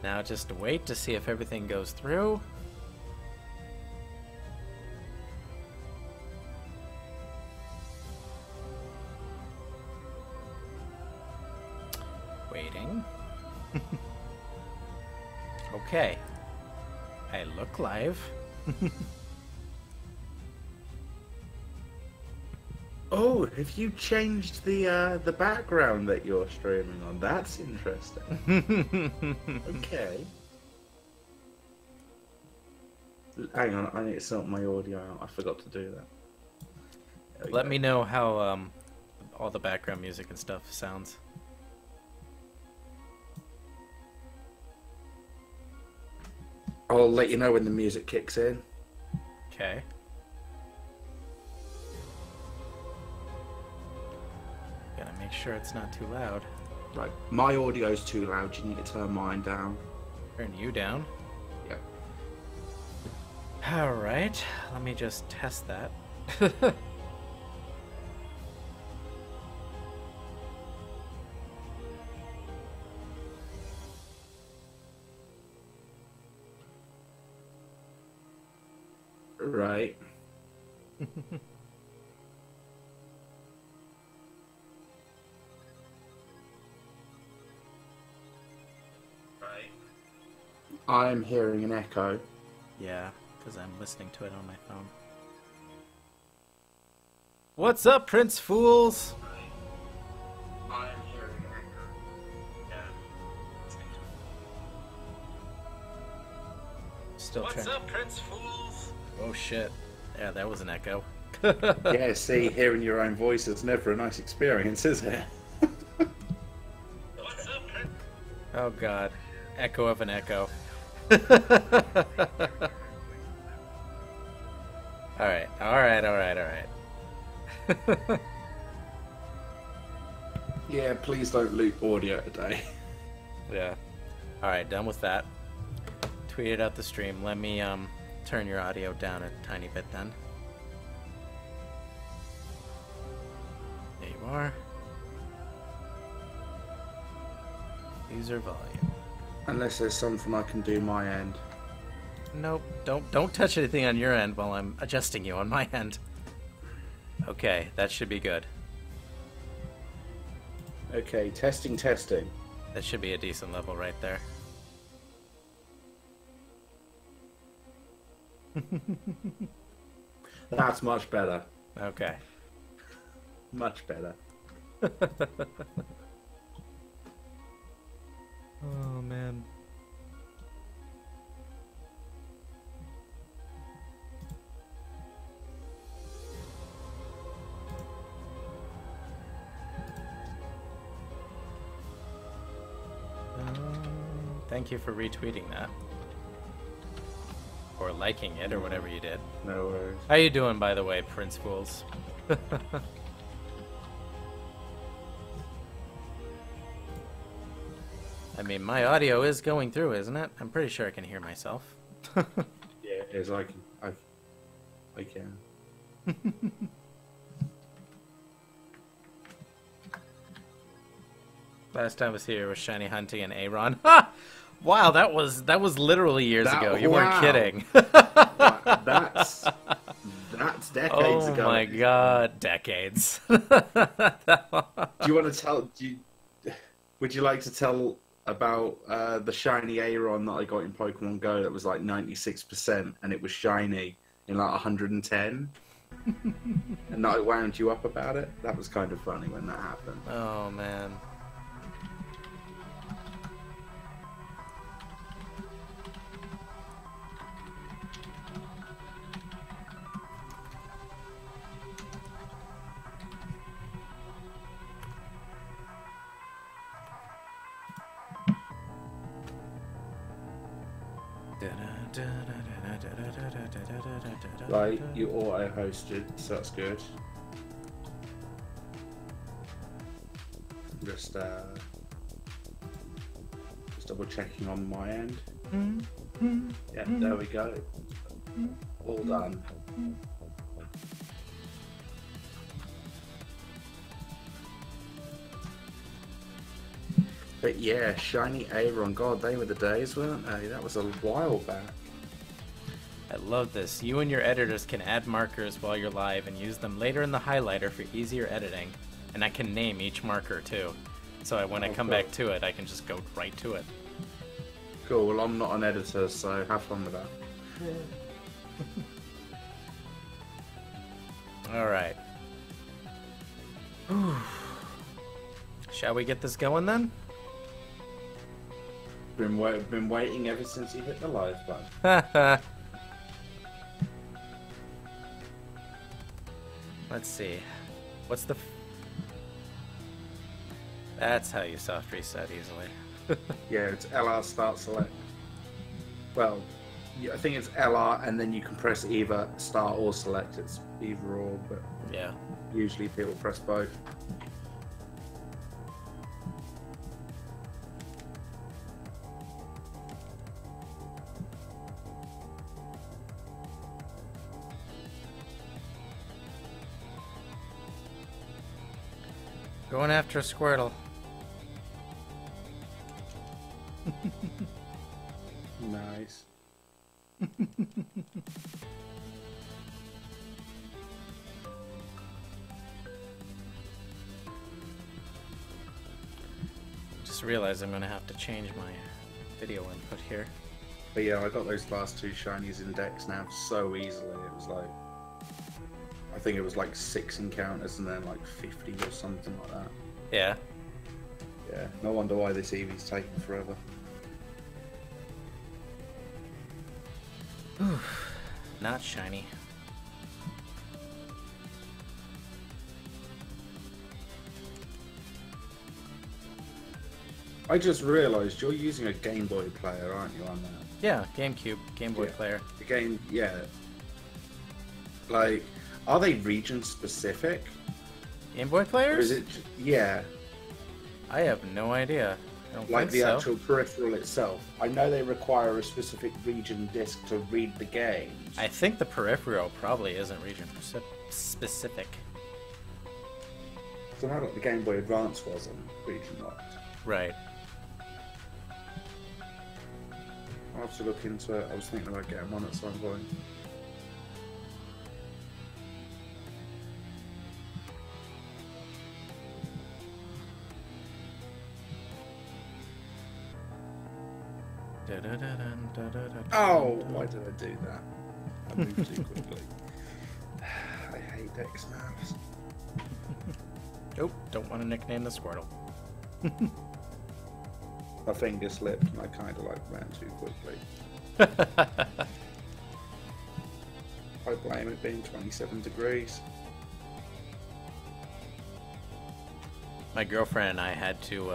Now just wait to see if everything goes through. Waiting. Okay. I look live. Oh, have you changed the background that you're streaming on? That's interesting. Okay. Hang on, I need to sort my audio out. I forgot to do that. There we Let go. me know how all the background music and stuff sounds. I'll let you know when the music kicks in. Okay. Gotta make sure it's not too loud. Right, my audio's too loud. You need to turn mine down. Turn you down. Yeah. Alright, let me just test that. Right. I'm hearing an echo. Yeah, because I'm listening to it on my phone. What's up, Prince Fools? I'm hearing an echo. Yeah. Still What's trying. up, Prince Fools? Oh shit. Yeah, that was an echo. Yeah, see, hearing your own voice is never a nice experience, is it? What's up, Prince? Oh god. Echo of an echo. Alright, alright. Yeah, please don't loop audio today. Yeah. Alright, done with that. Tweeted out the stream. Let me turn your audio down a tiny bit then. There you are. User volume. Unless there's something I can do my end. Nope, don't touch anything on your end while I'm adjusting you on my end. Okay, that should be good. Okay, testing. That should be a decent level right there. That's much better. Okay. Much better. Oh man. Thank you for retweeting that. Or liking it, or whatever you did. No worries. How you doing, by the way, Prince Fools? I mean, my audio is going through, isn't it? I'm pretty sure I can hear myself. Yeah, it is. I can. Last time I was here was Shiny Hunting and Aaron. Ha! Wow, that was literally years ago. You weren't wow. kidding. That's decades Oh ago. my god, decades. Do you want to tell? Would you like to tell about the shiny Aeron that I got in Pokemon Go? That was like 96%, and it was shiny in like 110. And I wound you up about it. That was kind of funny when that happened. Oh man. Right, you auto-hosted, so that's good. Just double checking on my end. Yeah, there we go. All done. But yeah, shiny Aeron. God, they were the days, weren't they? That was a while back. I love this. You and your editors can add markers while you're live and use them later in the highlighter for easier editing. And I can name each marker too. So when I come back to it, I can just go right to it. Cool. Well, I'm not an editor, so have fun with that. Alright. Shall we get this going then? Been waiting ever since you hit the live button. Let's see. What's the... That's how you soft reset easily. Yeah, it's LR start select. Well, I think it's LR and then you can press either start or select. It's either or, but Yeah. usually people press both. Going after a Squirtle. Nice. Just realized I'm gonna have to change my video input here. But yeah, I got those last two shinies in decks now so easily. It was like, I think it was like 6 encounters and then like 50 or something like that. Yeah. Yeah, no wonder why this Eevee's taking forever. Not shiny. I just realised you're using a Game Boy player, aren't you, on that? Yeah, GameCube, Game Boy player. The game, yeah. Like, are they region specific? Game Boy Or players? is it, yeah, I have no idea. I don't like think the so. actual peripheral itself? I know they require a specific region disc to read the games. I think the peripheral probably isn't region specific. So now like the Game Boy Advance wasn't region locked. Right. I'll have to look into it. I was thinking about getting one at some point. Oh, why did I do that? I moved too quickly. I hate Dex maps. Nope, don't want to nickname the Squirtle. My finger slipped and I kind of like ran too quickly. I blame it being 27 degrees. My girlfriend and I had to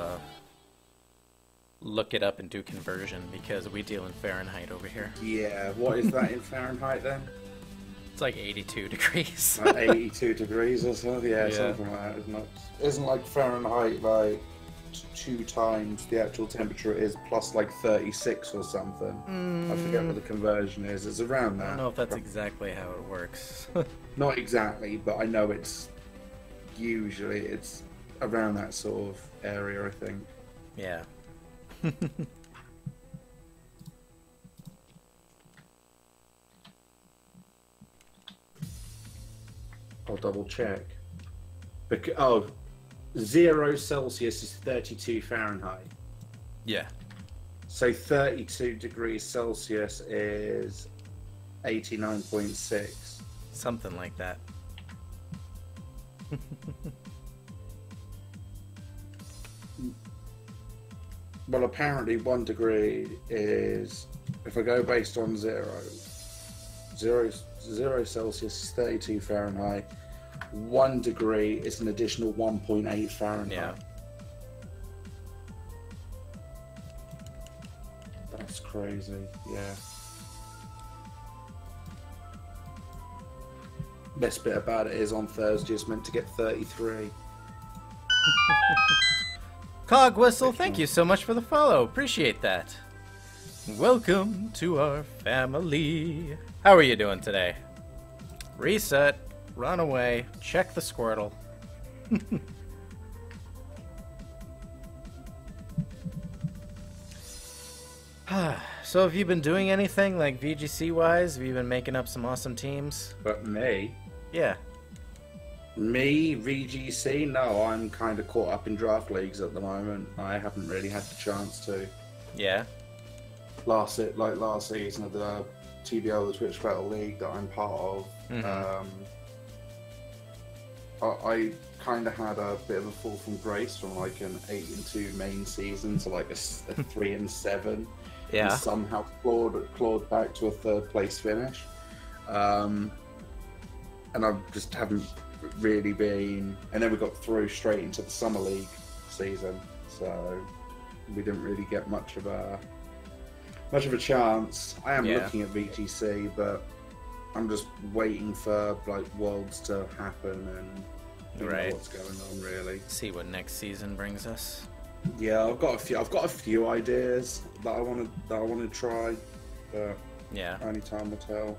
look it up and do conversion because we deal in Fahrenheit over here. Yeah, what is that in Fahrenheit then? It's like 82 degrees. Like 82 degrees or something? Yeah, Yeah. something like that, isn't it? Isn't like Fahrenheit like 2 times the actual temperature it is plus like 36 or something? I forget what the conversion is. It's around that. I don't know if that's exactly how it works. Not exactly, but I know it's around that sort of area, I think. Yeah. I'll double check. 0 Celsius is 32 Fahrenheit. Yeah. So 32 degrees Celsius is 89.6. Something like that. Well, apparently 1 degree is, if I go based on 0 Celsius is 32 Fahrenheit. 1 degree is an additional 1.8 Fahrenheit. Yeah. That's crazy, yeah. Best bit about it is on Thursday it's meant to get 33. Cog Whistle, thank you so much for the follow. Appreciate that. Welcome to our family. How are you doing today? Reset, run away, check the Squirtle. So have you been doing anything like VGC wise? Have you been making up some awesome teams? But me, Yeah. VGC, no, I'm kind of caught up in draft leagues at the moment. I haven't really had the chance to. Yeah. Last season of the TBL, the Twitch Battle League that I'm part of, I kind of had a bit of a fall from grace from like an 8-2 main season to like a 3-7. Yeah. And somehow clawed back to a third place finish. And I just haven't really been. And then we got through straight into the Summer League season, so we didn't really get much of a chance. I am looking at VGC, but I'm just waiting for like Worlds to happen and know what's going on really. See what next season brings us. Yeah, I've got a few ideas that I want to try, but yeah, only time will tell.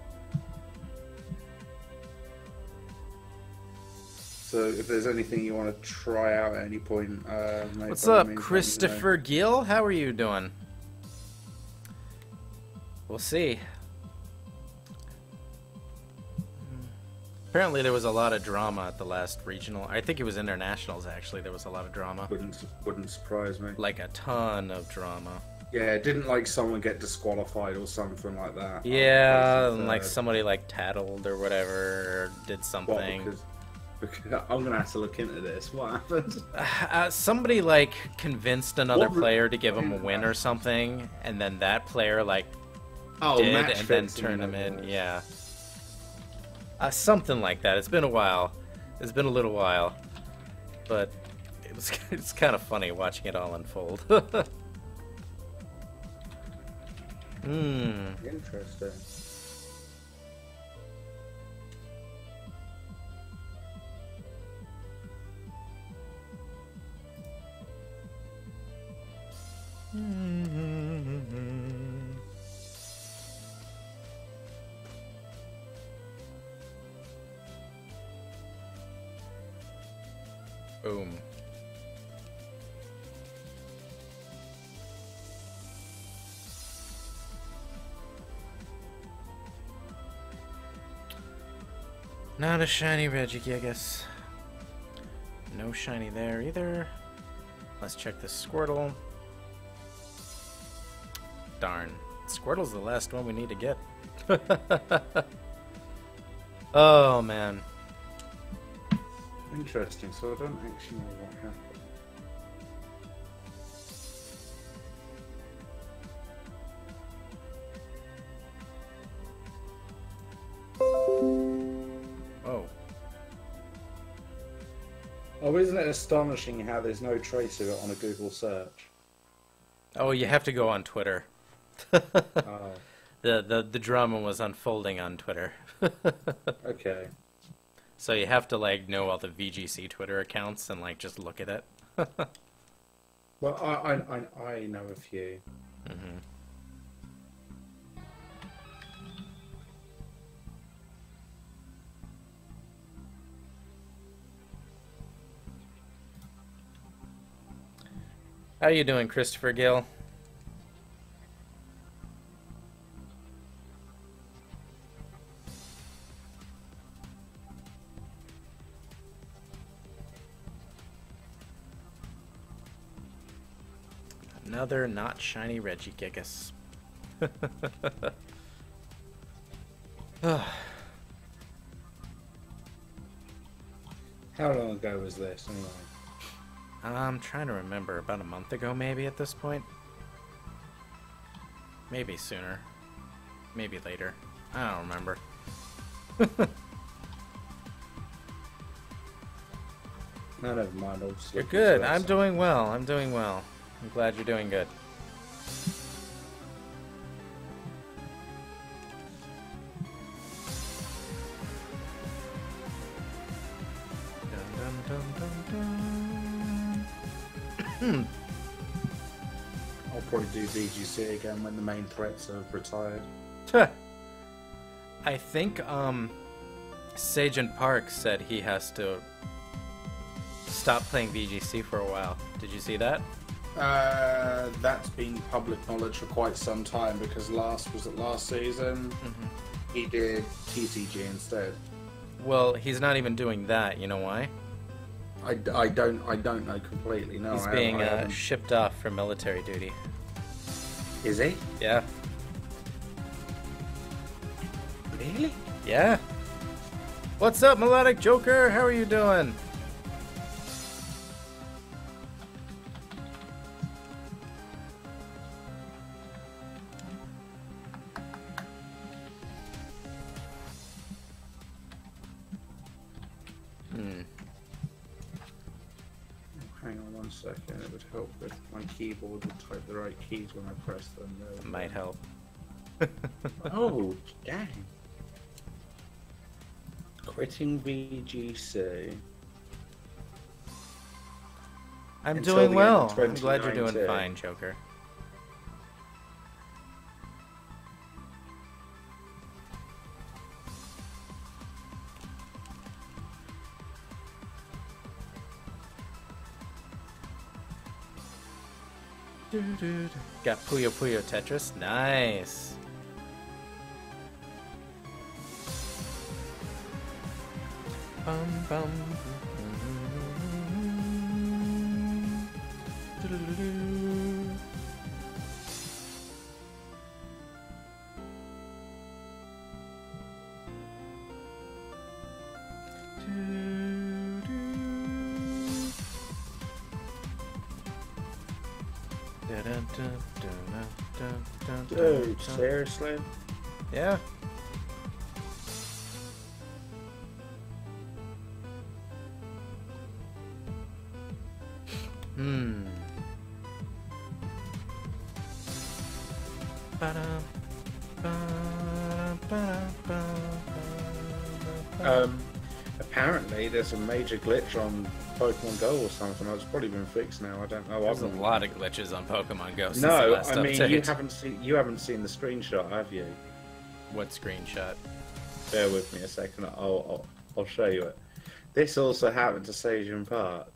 So if there's anything you want to try out at any point, what's up, Christopher Gill? How are you doing? We'll see. Apparently there was a lot of drama at the last regional. I think it was internationals, actually. There was a lot of drama. Wouldn't surprise me. Like a ton of drama. Yeah, didn't like someone get disqualified or something like that. Yeah, and like somebody like tattled or whatever, or did something. What, because I'm gonna have to look into this. What happened? Somebody like convinced another player to give him a win or something, and then that player like did and then turned him in. Yeah. Something like that. It's been a while. It's been a little while, but it's kind of funny watching it all unfold. Interesting. Boom. Not a shiny Regigigas. No shiny there either. Let's check the Squirtle. Darn. Squirtle's the last one we need to get. Oh, man. Interesting, so I don't actually know what happened. Oh, isn't it astonishing how there's no trace of it on a Google search? Oh, you have to go on Twitter. Oh. The drama was unfolding on Twitter. Okay. So you have to like know all the VGC Twitter accounts and like just look at it. Well, I know a few. Mm-hmm. How you doing, Christopher Gill? Another not shiny Regigigas. How long ago was this, anyway? I'm trying to remember. About a month ago, maybe, at this point? Maybe sooner. Maybe later. I don't remember. No, never mind. I'll just You're good. I'm doing well. I'm doing well. I'm glad you're doing good. Dun, dun, dun, dun, dun. I'll probably do VGC again when the main threats are retired. I think Sajin Park said he has to stop playing VGC for a while. Did you see that? That's been public knowledge for quite some time because last season he did TCG instead. Well, he's not even doing that. You know why? I don't know completely. No, He's being shipped off for military duty. Is he? Yeah. Really? Yeah. What's up, Melodic Joker? How are you doing? Hang on one second. It would help if my keyboard would type the right keys when I press them. It might help. Oh, dang. Quitting VGC. I'm Until doing the well. end of I'm glad you're doing 2019. fine, Joker. Got Puyo Puyo Tetris. Nice. Bum, bum. Dude, seriously? Yeah. Apparently there's a major glitch on Pokemon Go or something. It's probably been fixed now. I don't know. There's a lot of glitches on Pokemon Go since the No, last I mean update. you haven't seen the screenshot, have you? What screenshot? Bear with me a second. I'll show you it. This also happened to Sajan Park.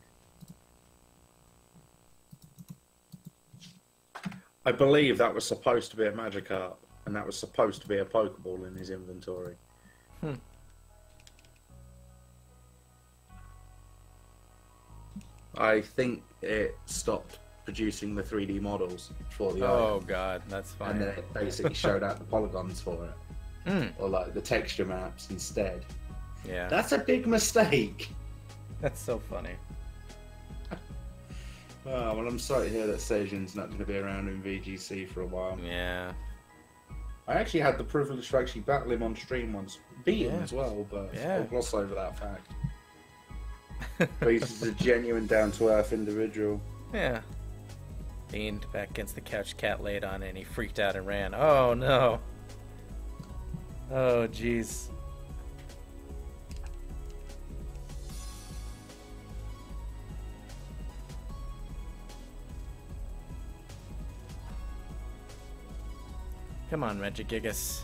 I believe that was supposed to be a Magikarp, and that was supposed to be a Pokeball in his inventory. I think it stopped producing the 3D models for the Oh item, god, that's fine. and then it basically showed out the polygons for it, or like the texture maps instead. Yeah. That's a big mistake. That's so funny. Oh, well, I'm sorry to hear that Sajan's not going to be around in VGC for a while. Yeah. I actually had the privilege to actually battle him on stream once. Beat him as well, but I'll gloss over that fact. But he's just a genuine, down-to-earth individual. Yeah. Leaned back against the couch, cat laid on it, and he freaked out and ran. Oh, no. Oh, jeez. Come on, Regigigas.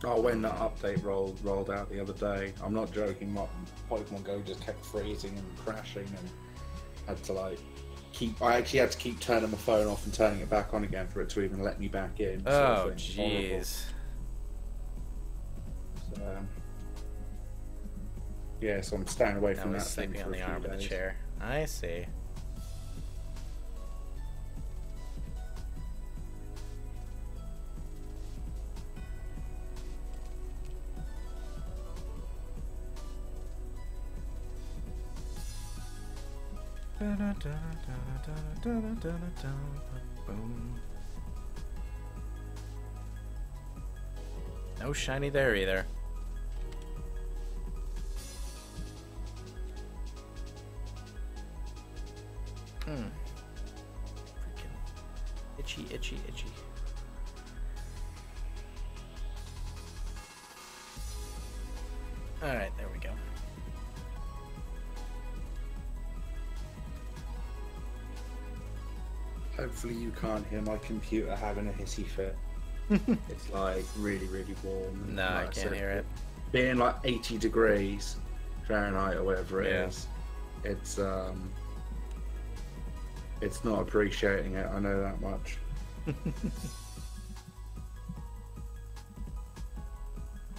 Oh, when that update rolled out the other day, I'm not joking, my Pokemon Go just kept freezing and crashing, and had to I actually had to keep turning my phone off and turning it back on again for it to even let me back in. Oh, jeez. So, yeah, so I'm staying away from Now that he's thing sleeping for on a the few arm of the days. chair. I see. No shiny there either. Freaking itchy, itchy, itchy. Alright, there we go. Hopefully you can't hear my computer having a hissy fit. It's like really, really warm. No, Like I can't hear it. Being like 80 degrees Fahrenheit or whatever it is. It's not appreciating it. I know that much.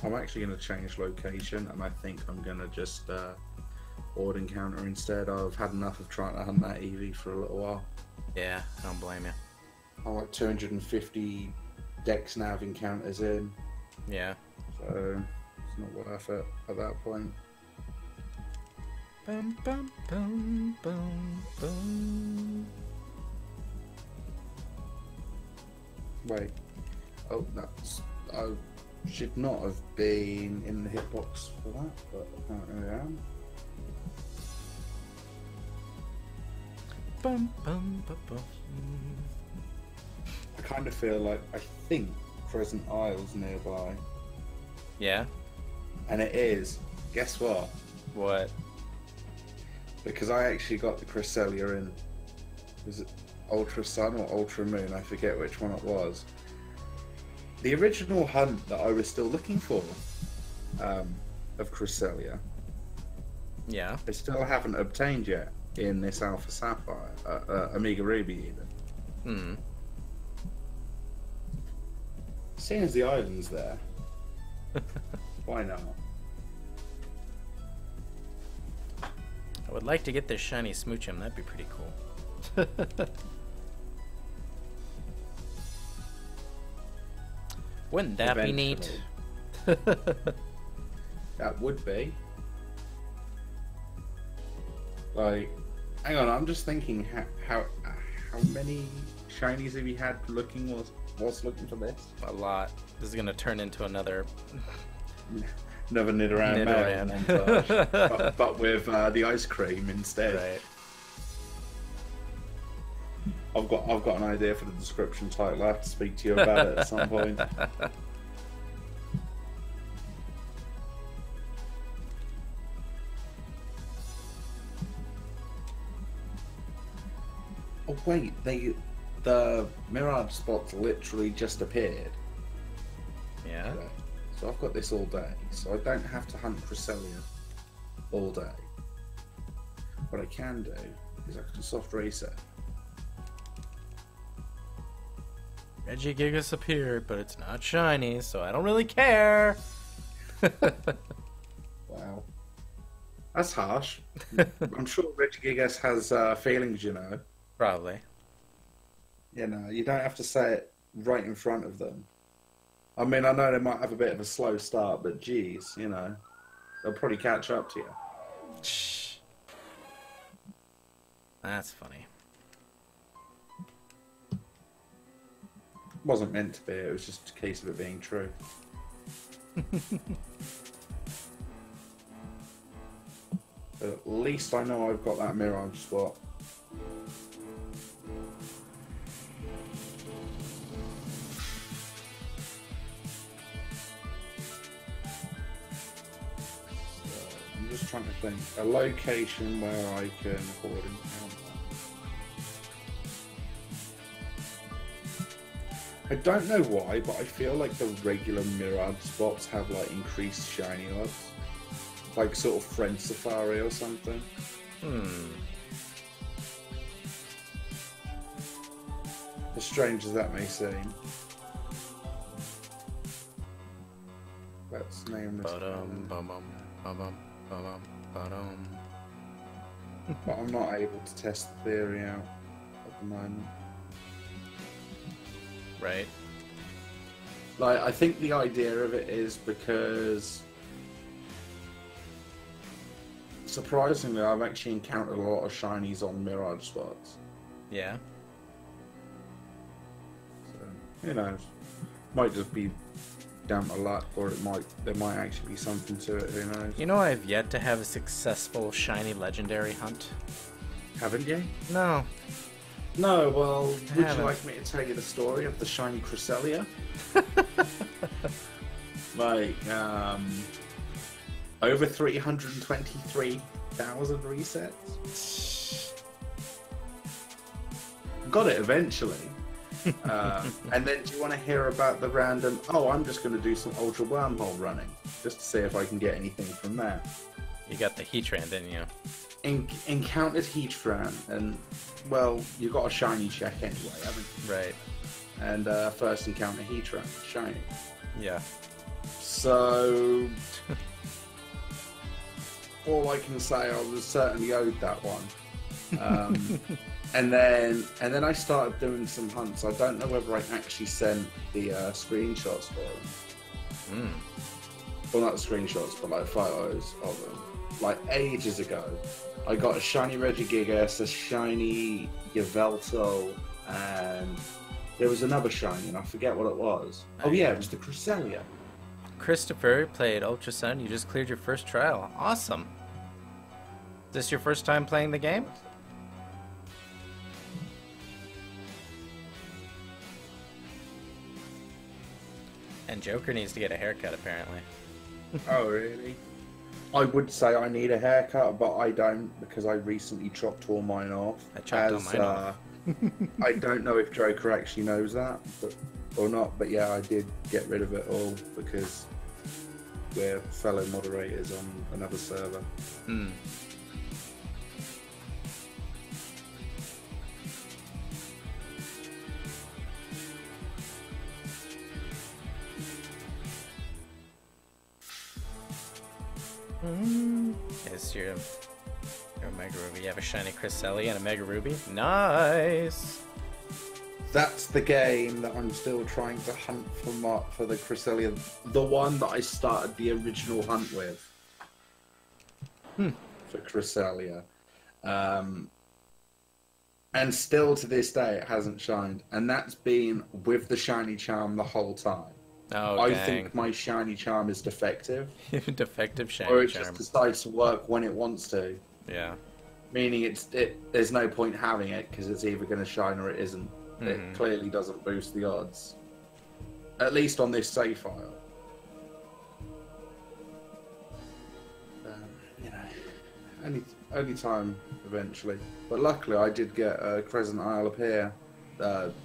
I'm actually going to change location, and I think I'm going to just board encounter instead. I've had enough of trying to hunt that EV for a little while. Yeah, I don't blame you. I'm like 250 Dex Nav encounters in. Yeah. So it's not worth it at that point. Bum, bum, bum, bum, bum. Wait. Oh, that's... I should not have been in the hitbox for that, but apparently I am. Bum, bum, bum, bum. I kind of feel like I think Crescent Isle's nearby. Yeah? And it is. Guess what? What? Because I actually got the Cresselia in. Was it Ultra Sun or Ultra Moon? I forget which one it was. The original hunt that I was still looking for of Cresselia, Yeah. I still haven't obtained yet in this Alpha Sapphire, Omega Ruby even. Hmm. Seeing as the island's there, why not? I would like to get this shiny Smoochum. That'd be pretty cool. Wouldn't that be neat? That would be. Like, hang on, I'm just thinking how many shinies have you had looking whilst looking for this? A lot. This is gonna turn into another Nidoran montage, but with the ice cream instead. Right. I've got an idea for the description title. I have to speak to you about it at some point. Oh wait, the Mirage spots literally just appeared. Yeah. Okay. So I've got this all day, so I don't have to hunt Cresselia all day. What I can do is I can soft reset. Regigigas appeared, but it's not shiny, so I don't really care. Wow. That's harsh. I'm sure Regigigas has feelings, you know. Probably. You know, you don't have to say it right in front of them. I mean, I know they might have a bit of a slow start, but geez, you know, they'll probably catch up to you. Shh. That's funny. Wasn't meant to be, it was just a case of it being true. But at least I know I've got that Mirage spot. I'm just trying to think. A location where I can hoard encounter. I don't know why, but I feel like the regular Mirage spots have like increased shiny odds. Like sort of Friend Safari or something. As strange as that may seem. Let's name this one. But I'm not able to test the theory out at the moment. Right. Like, I think the idea of it is because, surprisingly, I've actually encountered a lot of shinies on Mirage spots. Yeah. So, who knows? Might just be down to luck, or there might actually be something to it. Who knows? You know, I've yet to have a successful shiny legendary hunt. Haven't you? No. No. Well, would you haven't. like me to tell you the story of the shiny Cresselia? Like, over 323,000 resets. Got it eventually. And then do you want to hear about the random, oh, I'm just going to do some Ultra Wormhole running, just to see if I can get anything from that. You got the Heatran, didn't you? Encountered Heatran, and well, you got a shiny check anyway, haven't you? Right. And first encounter Heatran, shiny. Yeah. So all I can say, I was certainly owed that one. And then I started doing some hunts. I don't know whether I actually sent the screenshots for them. Well, not screenshots, but like photos of them. Like ages ago, I got a shiny Regigigas, a shiny Yveltal, and there was another shiny, and I forget what it was. Oh yeah, it was the Cresselia. Christopher played Ultra Sun. You just cleared your first trial. Awesome. Is this your first time playing the game? And Joker needs to get a haircut, apparently. Oh, really? I would say I need a haircut, but I don't, because I recently chopped all mine off. I chopped all mine off. I don't know if Joker actually knows that or not, but yeah, I did get rid of it all because we're fellow moderators on another server. Is your Mega Ruby? You have a shiny Cresselia and a Mega Ruby? Nice! That's the game that I'm still trying to hunt for the Cresselia. The one that I started the original hunt with. For Cresselia. And still to this day it hasn't shined. And that's been with the shiny charm the whole time. Oh, I dang. think my shiny charm is defective. Defective shiny or it charm. just decides to work when it wants to. Yeah. Meaning there's no point having it because it's either going to shine or it isn't. It clearly doesn't boost the odds. At least on this save file. You know, only time eventually. But luckily I did get Crescent Isle up here.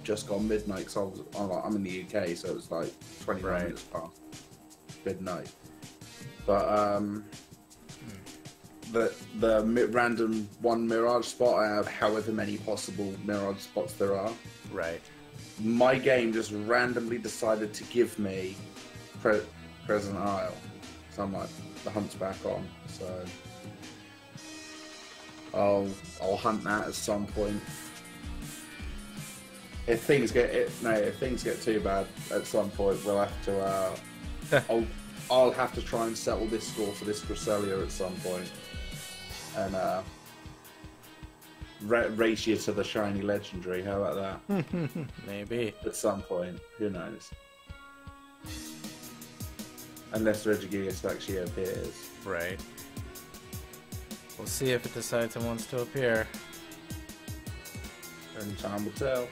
Just gone midnight because I'm in the UK, so it was like 20 minutes past midnight. But the random one Mirage spot, I have however many possible Mirage spots there are. Right. My game just randomly decided to give me Crescent Isle, so I'm like, the hunt's back on. So I'll hunt that at some point. If things get too bad at some point, we'll have to. I'll have to try and settle this score for this Cresselia at some point, and race you to the shiny legendary. How about that? Maybe at some point. Who knows? Unless Regigigas actually appears. Right. We'll see if it decides it wants to appear. Only time will tell.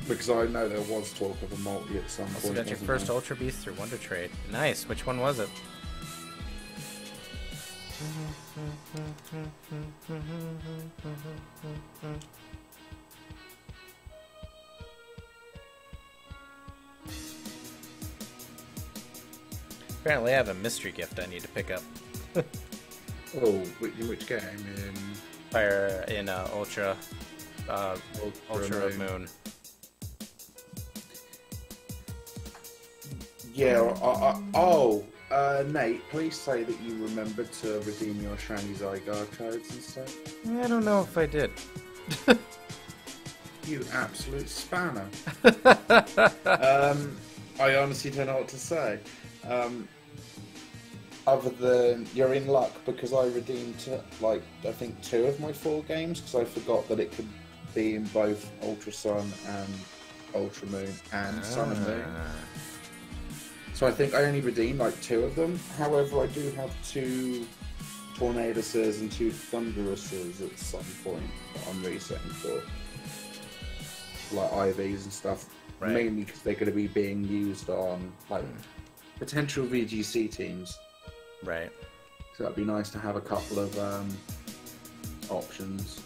Because I know there was talk of a multi at some point. Also got your first Ultra Beast through Wonder Trade. Nice. Which one was it? Apparently I have a mystery gift I need to pick up. Oh, which game? Fire in Ultra Moon. Yeah, Nate, please say that you remembered to redeem your shiny Zygarde codes and stuff. I don't know if I did. You absolute spanner. I honestly don't know what to say. Other than you're in luck because I redeemed I think 2 of my 4 games because I forgot that it could be in both Ultra Sun and Ultra Moon and Sun and Moon. So I think I only redeemed 2 of them. However, I do have 2 Tornadosuses and 2 Thunderouses at some point that I'm resetting for. Like IVs and stuff. Right. Mainly because they're going to be being used on like potential VGC teams. Right. So that'd be nice to have a couple of options.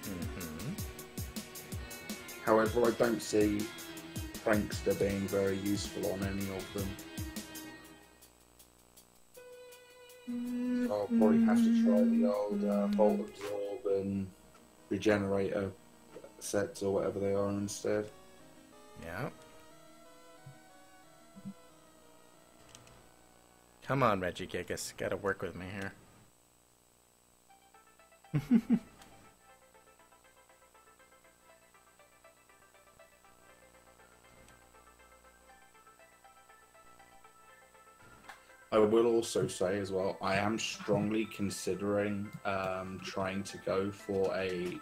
Mm-hmm. However, I don't see Prankster being very useful on any of them. So I'll probably have to try the old Volt Absorb and Regenerator sets or whatever they are instead. Yeah. Come on, Regigigas. Gotta work with me here. I will also say as well, I am strongly considering trying to go for a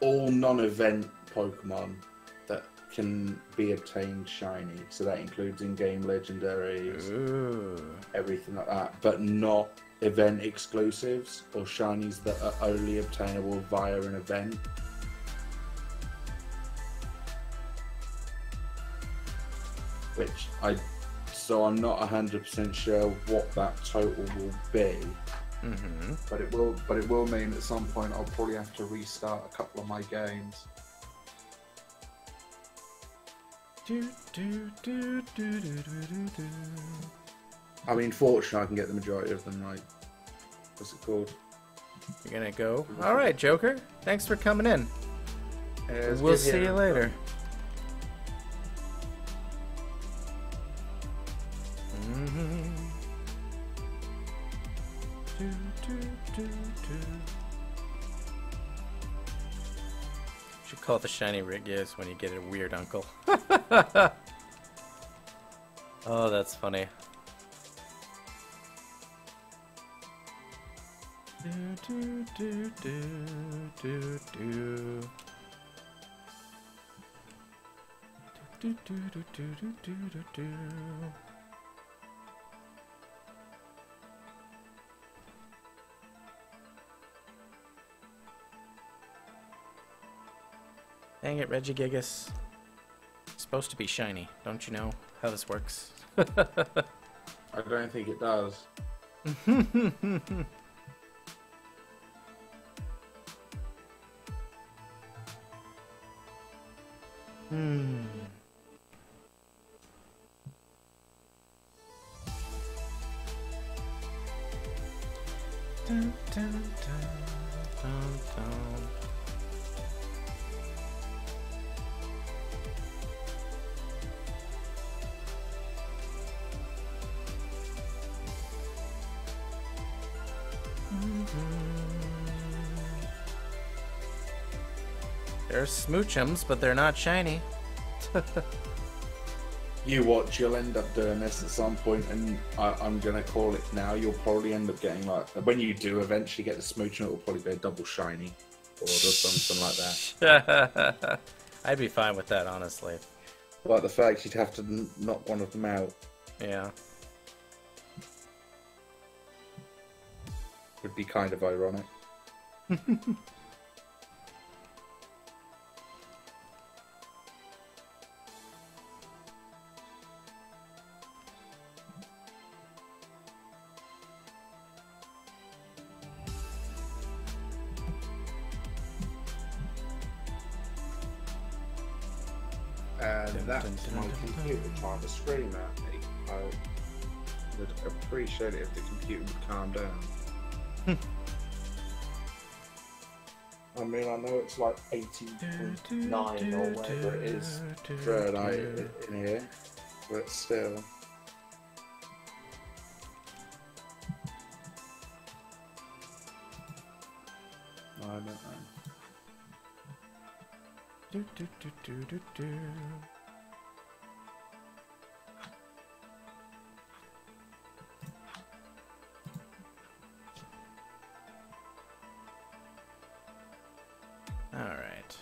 all non-event Pokemon that can be obtained shiny. So that includes in-game legendaries, everything like that, but not event exclusives or shinies that are only obtainable via an event. So I'm not 100% sure what that total will be. Mm-hmm. But it will mean at some point I'll probably have to restart a couple of my games. I mean, fortunately, I can get the majority of them right. What's it called? You're gonna go? Alright, Joker. Thanks for coming in. We'll see you later. Should call it the shiny Regigigas when you get a weird uncle. Oh, that's funny. Dang it, Regigigas. It's supposed to be shiny. Don't you know how this works? I don't think it does. Dun, dun, dun, dun, dun. They're smoochums, but they're not shiny. You watch, you'll end up doing this at some point, and I'm going to call it now. You'll probably end up getting, like, when you do eventually get the smooch, it'll probably be a double shiny, or something like that. I'd be fine with that, honestly. Like the fact you'd have to knock one of them out. Yeah. Would be kind of ironic. And that's my computer trying to scream at me. I would appreciate it if the computer would calm down. I mean, I know it's like 80.9 or whatever it is Fahrenheit in here, but still. I don't know. All right.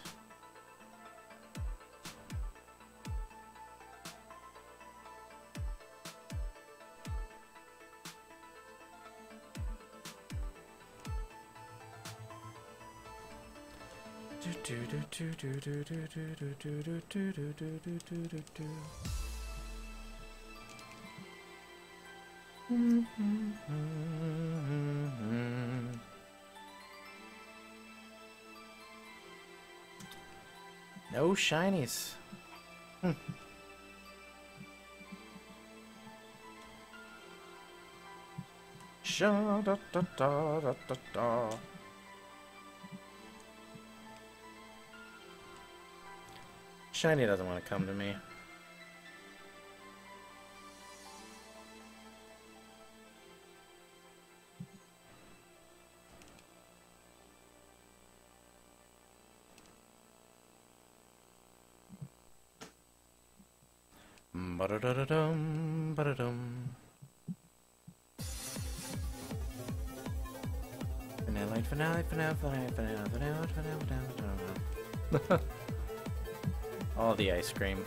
No shinies. Sha da da da da da da. Shiny doesn't want to come to me. Ba-da-da-da-dum, ba-da-dum. Finale, finale, finale, finale, finale, finale, finale, finale. All the ice cream.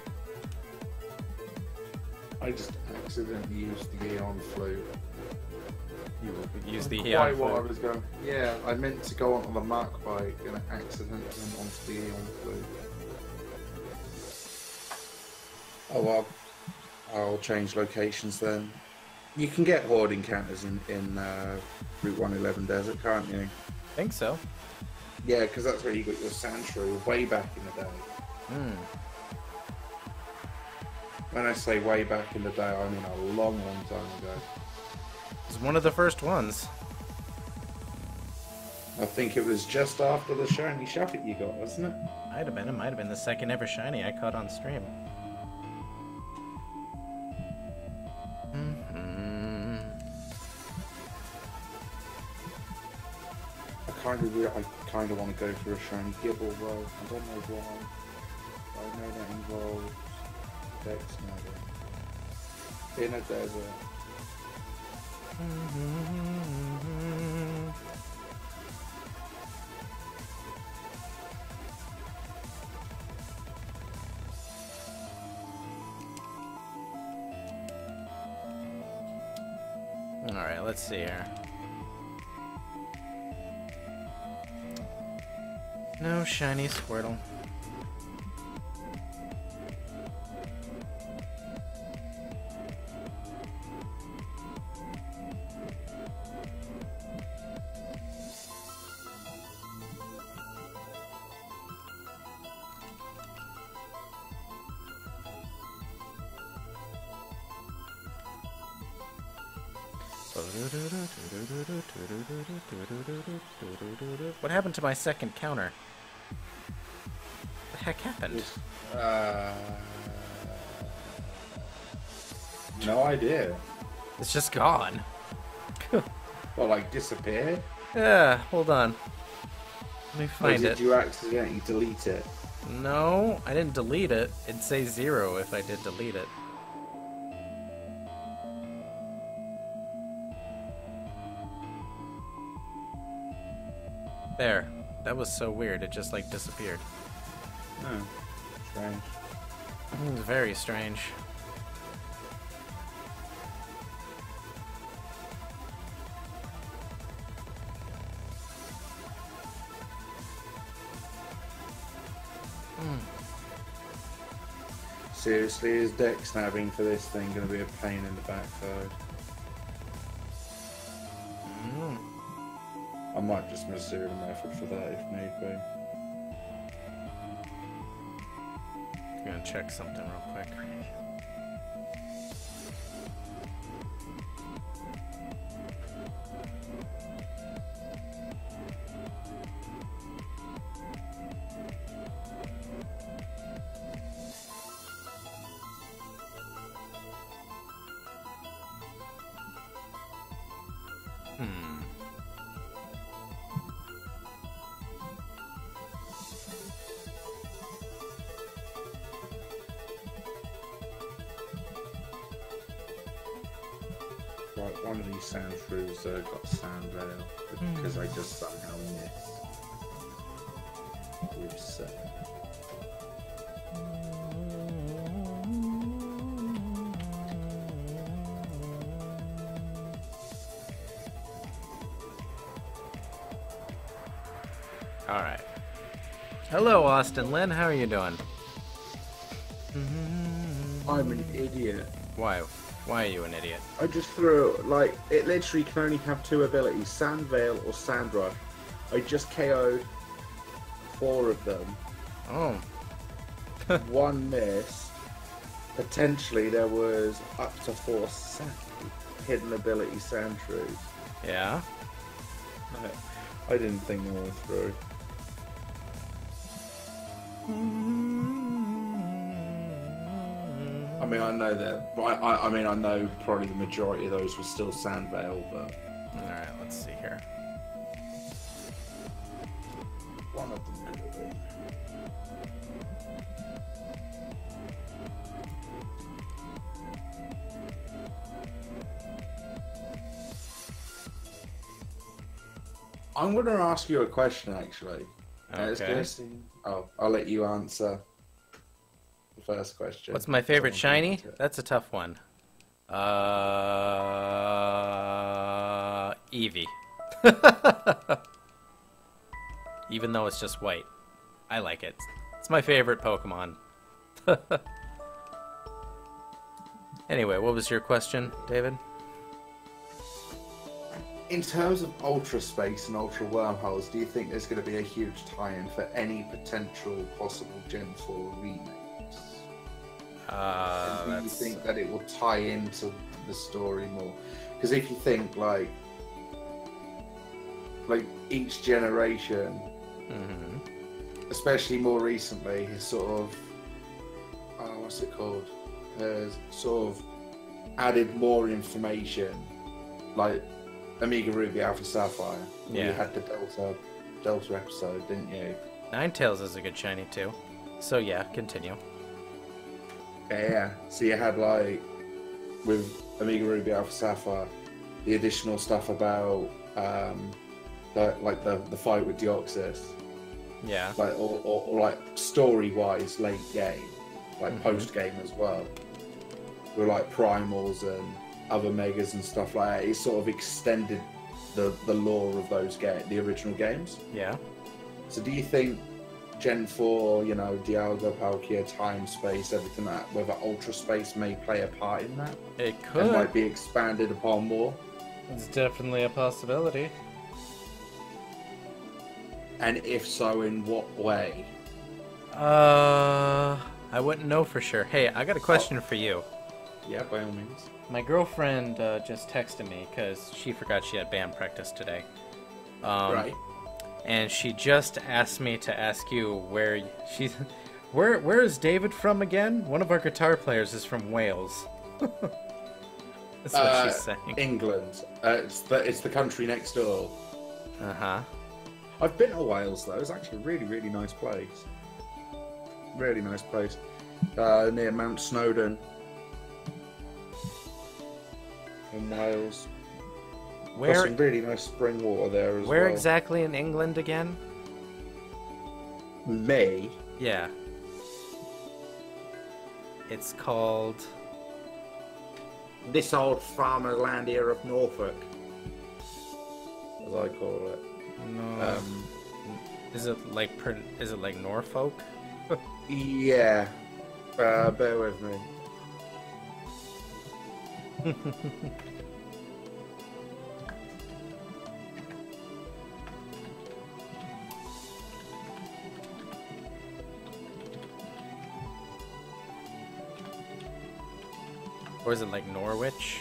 I just accidentally used the Eon flute. You use the Quite Eon what I flute. was going. Yeah, I meant to go onto the Mark bike and I accidentally went onto the Eon flute. Oh well, I'll change locations then. You can get horde encounters in Route 111 Desert, can't you? Think so. Yeah, because that's where you got your Sandshrew way back in the day. Hmm. When I say way back in the day, I mean a long, long time ago. It was one of the first ones. I think it was just after the shiny Shuffet you got, wasn't it? Might have been. It might have been the second ever shiny I caught on stream. I kind of want to go for a shiny Gibble though. I don't know why. I know that involves Dex Naga in a desert. Alright, let's see here. No shiny Squirtle. What happened to my second counter? What the heck happened? No idea. It's just gone. Well, like disappeared? Yeah, hold on. Let me Or find did it. you accidentally delete it? No, I didn't delete it. It'd say 0 if I did delete it. There. That was so weird. It just like disappeared. Oh, strange. It was very strange. Seriously, is dex snapping for this thing going to be a pain in the backside? I might just miss zero method for that if need be. I'm gonna check something real quick. Right, one of these sand shrews got sand veil because I just somehow missed. Group 7. Alright. Hello, Austin Lynn. How are you doing? I'm an idiot. Why? Why are you an idiot? I just threw, like, it literally can only have two abilities, Sand Veil or Sand Rush. I just KO'd 4 of them. Oh. 1 miss. Potentially there was up to 4 hidden ability Sand Shrews. Yeah? I didn't think they were through. I mean, I know that. I mean, I know probably the majority of those were still Sand Veil, but. Alright, let's see here. One of them would have been. I'm going to ask you a question, actually. Okay. I'll let you answer the first question. What's my favorite shiny? That's a tough one. Eevee. Even though it's just white. I like it. It's my favorite Pokemon. Anyway, what was your question, David? In terms of Ultra Space and Ultra Wormholes, do you think there's going to be a huge tie-in for any potential possible Gen 4 remakes? Do you think that it will tie into the story more? Because if you think, like each generation, especially more recently, has sort of, what's it called? Has sort of added more information, like Omega Ruby Alpha Sapphire. Yeah. You had the Delta episode, didn't you? Ninetales is a good shiny too. So yeah, continue. Yeah. So you had, like, with Omega Ruby Alpha Sapphire, the additional stuff about the fight with Deoxys. Yeah. Like or like story wise late game, like post game as well. With like primals and other megas and stuff like that. It sort of extended the lore of those the original games. Yeah. So do you think Gen 4, you know, Dialga, Palkia, Time Space, everything like that, whether Ultra Space may play a part in that? It could. And might be expanded upon more? It's definitely a possibility. And if so, in what way? I wouldn't know for sure. Hey, I got a question for you. Yeah, by all means. My girlfriend just texted me because she forgot she had band practice today. Right. And she just asked me to ask you where she's. Where is David from again? One of our guitar players is from Wales. That's what she's saying. England. It's the country next door. Uh-huh. I've been to Wales though. It's actually a really, really nice place. Really nice place. Near Mount Snowdon. In Wales. Where? Got some really nice spring water there as well. Where exactly in England again? May. Yeah. It's called. This old farmer land here of Norfolk, as I call it. No. Is it like Norfolk? Yeah. Bear with me. Or is it like Norwich?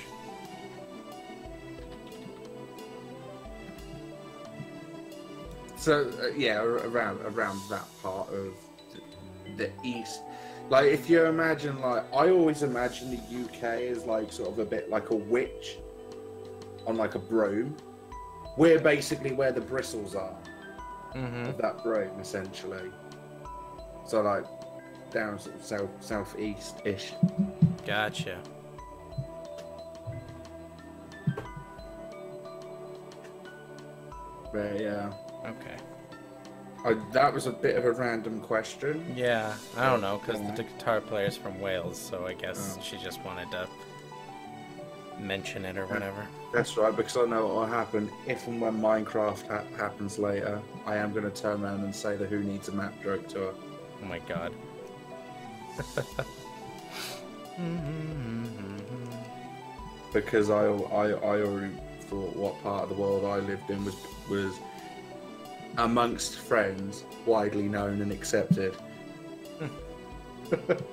So yeah, around that part of the east. Like, if you imagine, like, I always imagine the UK as like sort of a bit like a witch on like a broom. We're basically where the bristles are of that broom, essentially. So like down sort of southeast-ish. Gotcha. But yeah. Okay. That was a bit of a random question. Yeah, I don't know, because the guitar player's from Wales, so I guess she just wanted to mention it or whatever. That's right, because I know what will happen if and when Minecraft happens later. I am going to turn around and say the Who Needs a Map joke to her. Oh my god. Because I already thought what part of the world I lived in was amongst friends widely known and accepted.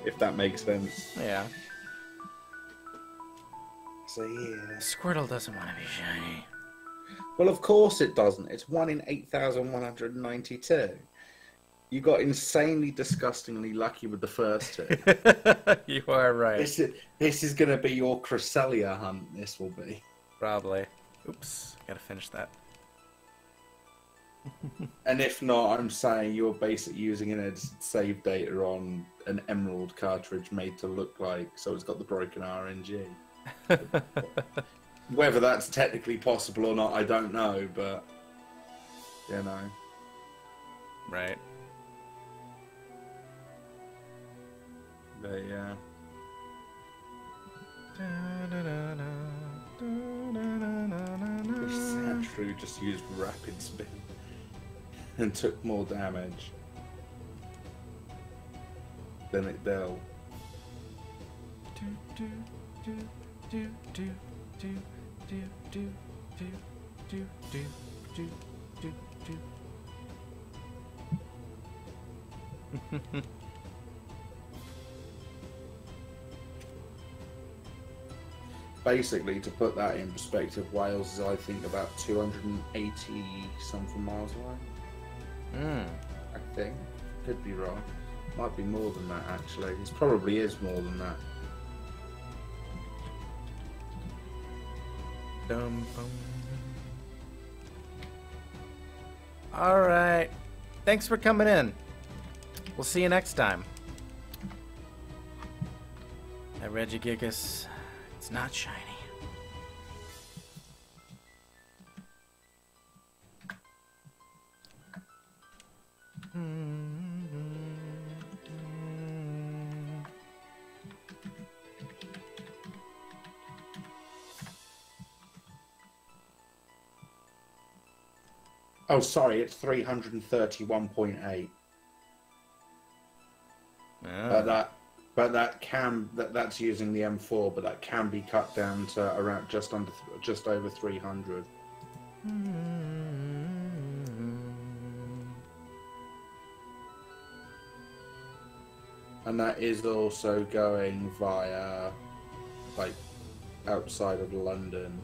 If that makes sense. Yeah. So yeah. Squirtle doesn't want to be shiny. Well, of course it doesn't. It's 1 in 8,192. You got insanely, disgustingly lucky with the first two. You are right. This is going to be your Cresselia hunt. This will be. Probably. Oops. Gotta finish that. And if not, I'm saying you're basically using an edited save data on an Emerald cartridge made to look like, so it's got the broken RNG. Whether that's technically possible or not, I don't know, but you know. Right. But yeah. This Sandshrew just used rapid spin and took more damage than it dealt. Basically, to put that in perspective, Wales is, I think, about 280 something miles away. I think. Could be wrong. Might be more than that, actually. It probably is more than that. Alright. Thanks for coming in. We'll see you next time. At Regigigas, it's not shiny. Oh, sorry, it's 331.8. That's using the M4, but that can be cut down to around just over 300. And that is also going via, like, outside of London.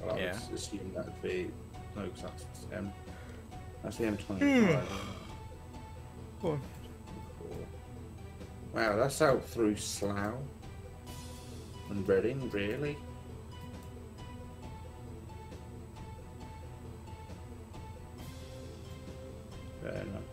Well, I would assume that'd be. No, because that's the M25. Wow, that's out through Slough and Reading, really? Fair enough.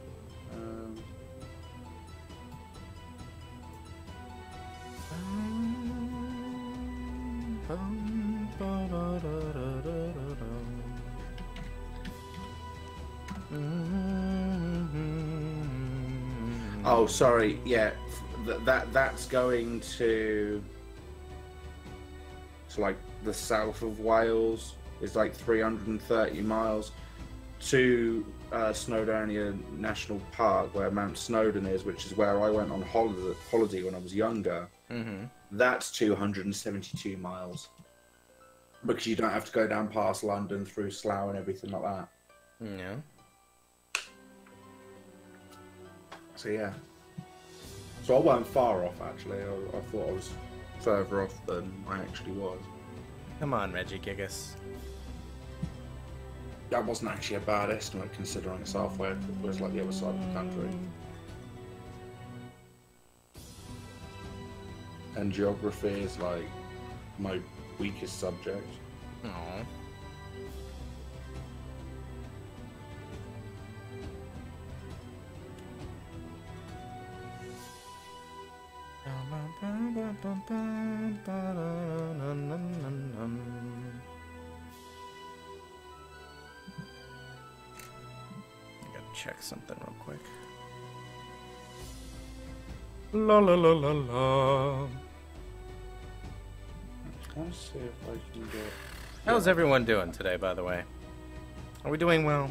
Oh, sorry. Yeah, that's going to like the south of Wales. It's like 330 miles to Snowdonia National Park, where Mount Snowdon is, which is where I went on holiday when I was younger. That's 272 miles because you don't have to go down past London through Slough and everything like that. Yeah. So yeah. So I wasn't far off, actually. I thought I was further off than I actually was. Come on, Regigigas. That wasn't actually a bad estimate, considering it's halfway. It was like the other side of the country. And geography is like my weakest subject. Aww. I gotta check something real quick. La la la la la. Let's see if I can get... How's everyone doing today, by the way? Are we doing well?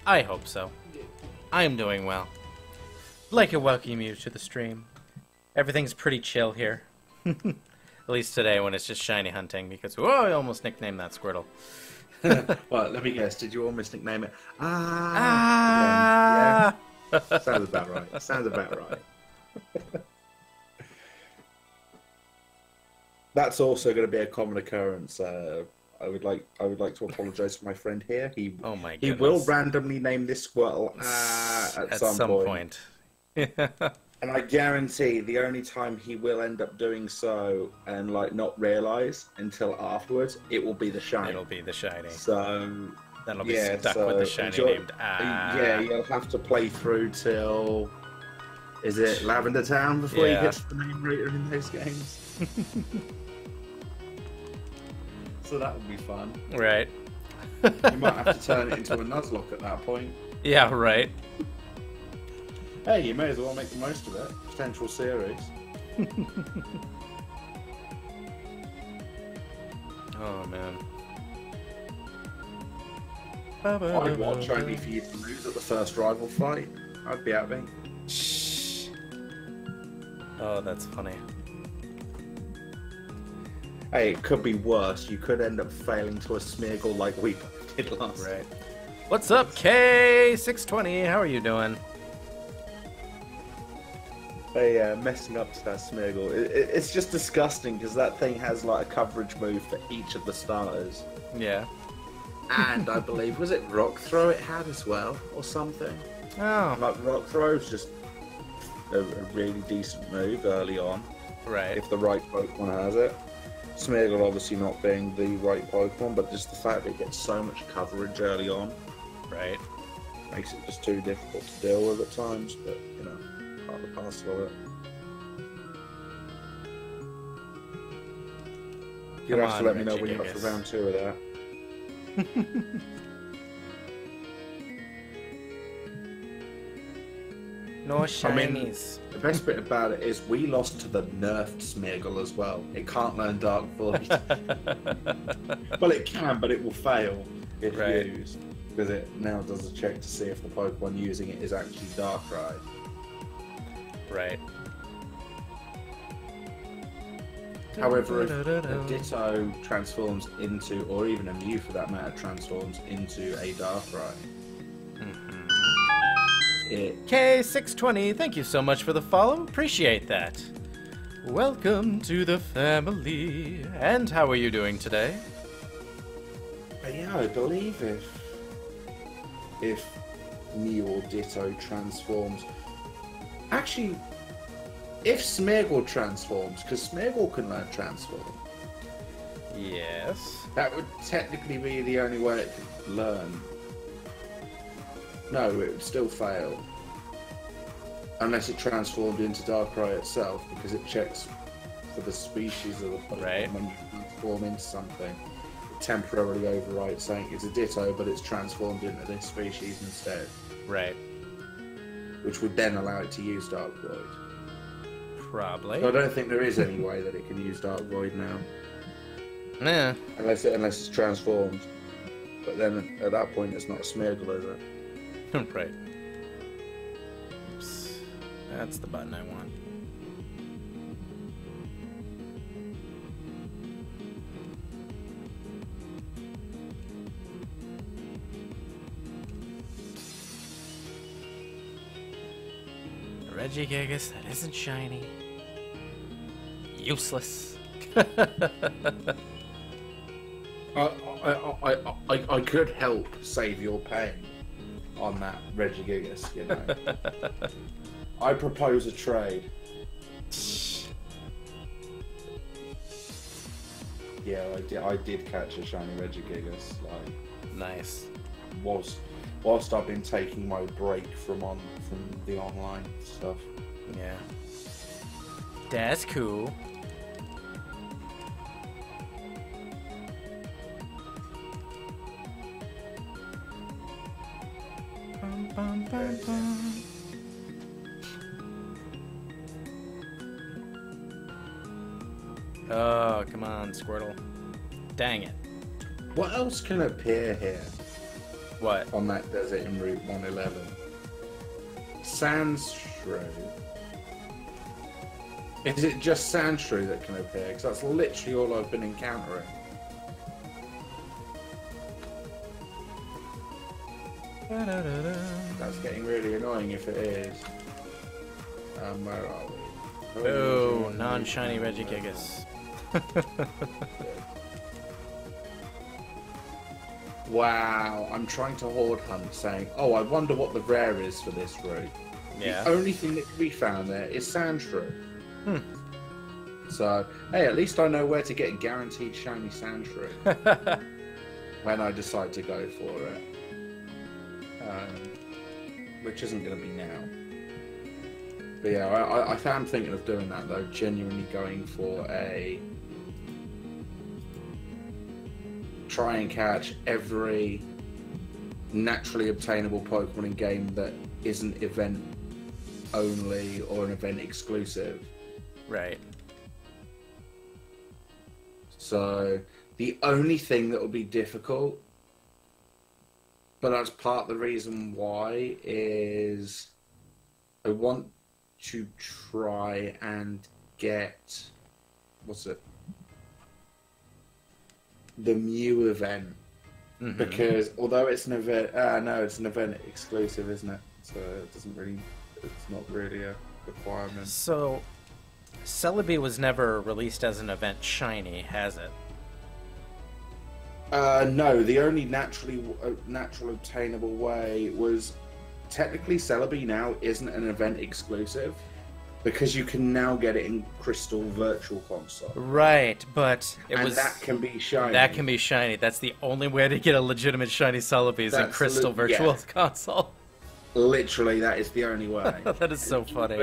I hope so. I'm doing well. I'd like to welcome you to the stream. Everything's pretty chill here. At least today when it's just shiny hunting, because, whoa, I almost nicknamed that Squirtle. Well, let me guess, did you almost nickname it? Ah! Yeah. Sounds about right. Sounds about right. That's also going to be a common occurrence. I would like to apologise to my friend here. He will randomly name this Squirtle at some point. And I guarantee the only time he will end up doing so and like not realise until afterwards, it will be the shiny. It'll be the shiny. So that'll be stuck with the shiny named Yeah, you'll have to play through till, is it Lavender Town before you get to the main router in those games? So that would be fun. Right. You might have to turn it into a Nuzlocke at that point. Yeah, right. Hey, you may as well make the most of it. Potential series. Oh, man. I'd watch only for you to lose at the first rival fight. I'd be happy. Oh, that's funny. Hey, it could be worse. You could end up failing to a Smeargle like we did last. Right. What's up, K620? How are you doing? Hey, messing up to that Smeargle. It's just disgusting because that thing has like a coverage move for each of the starters. Yeah. And I believe, was it Rock Throw it had as well, or something? Oh. Like Rock Throw is just a really decent move early on. Right. If the right Pokemon has it. Smeargle obviously not being the right Pokemon, but just the fact that it gets so much coverage early on. Right. Makes it just too difficult to deal with at times, but, you know, part of the parcel of it. You'll have to let me know when you're up for round 2 of that. No shinies. The best bit about it is we lost to the nerfed Smeargle as well. It can't learn Dark Void. Well, it can, but it will fail if used. Because it now does a check to see if the Pokemon using it is actually Darkrai. Right. However, if a Ditto transforms into, or even a Mew for that matter, transforms into a Darkrai, K620, thank you so much for the follow. Appreciate that. Welcome to the family. And how are you doing today? Yeah, I believe if Mew or Ditto transforms, actually, if Smeargle transforms, because Smeargle can learn Transform. Yes. That would technically be the only way it could learn. No, it would still fail. Unless it transformed into Darkrai itself, because it checks for the species of the Pokemon when you transform into something. It temporarily overrides saying it's a Ditto, but it's transformed into this species instead. Right. Which would then allow it to use Dark Void. Probably. So I don't think there is any way that it can use Dark Void now. Nah. Unless it's transformed. But then at that point it's not a Smeargle, is it? Right. Oops. That's the button I want. Regigigas that isn't shiny. Useless. I could help save your pain on that Regigigas, you know. I propose a trade. Yeah, I did catch a shiny Regigigas. Like, nice. Whilst I've been taking my break from the online stuff. Yeah. That's cool. Bum, bum, bum, bum. Oh, come on, Squirtle. Dang it. What else can appear here What? on that desert in Route 111? Sandshrew. Is it just Sandshrew that can appear? Because that's literally all I've been encountering. That's getting really annoying if it is. Where are we? Oh, non-shiny Regigigas. Wow, I'm trying to horde hunt, saying, oh, I wonder what the rare is for this route. Yeah. The only thing that can be found there is Sandshrew. Hmm. So, hey, at least I know where to get guaranteed shiny Sandshrew when I decide to go for it. Which isn't going to be now. But yeah, I am thinking of doing that though, genuinely going for a try and catch every naturally obtainable Pokemon in game that isn't event only or an event exclusive. Right. So the only thing that will be difficult, but that's part of the reason why, is I want to try and get the Mew event, because although it's an event, it's an event exclusive, isn't it? So it's not really a requirement. So, Celebi was never released as an event shiny, has it? No, the only natural obtainable way was technically Celebi now isn't an event exclusive because you can now get it in Crystal Virtual Console. Right, but that can be shiny. That can be shiny. That's the only way to get a legitimate shiny Celebi is in Crystal Virtual Console. Literally, that is the only way. That is so funny.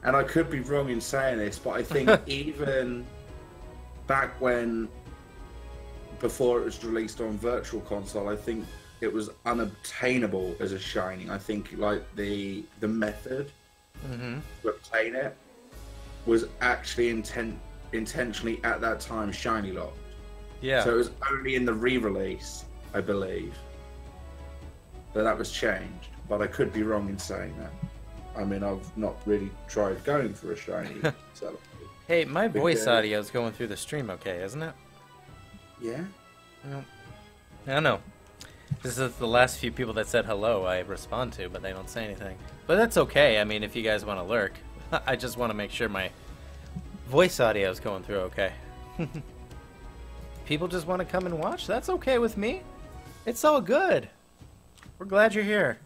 And I could be wrong in saying this, but I think even back when, before it was released on Virtual Console, I think it was unobtainable as a shiny. I think like the method to obtain it was actually intentionally at that time shiny locked. Yeah. So it was only in the re-release, I believe, that was changed. But I could be wrong in saying that. I mean, I've not really tried going for a shiny. Hey, my voice audio is going through the stream okay, isn't it? Yeah? I don't know. This is the last few people that said hello I respond to, but they don't say anything. But that's okay. I mean, if you guys want to lurk, I just want to make sure my voice audio is going through okay. People just want to come and watch. That's okay with me. It's all good. We're glad you're here.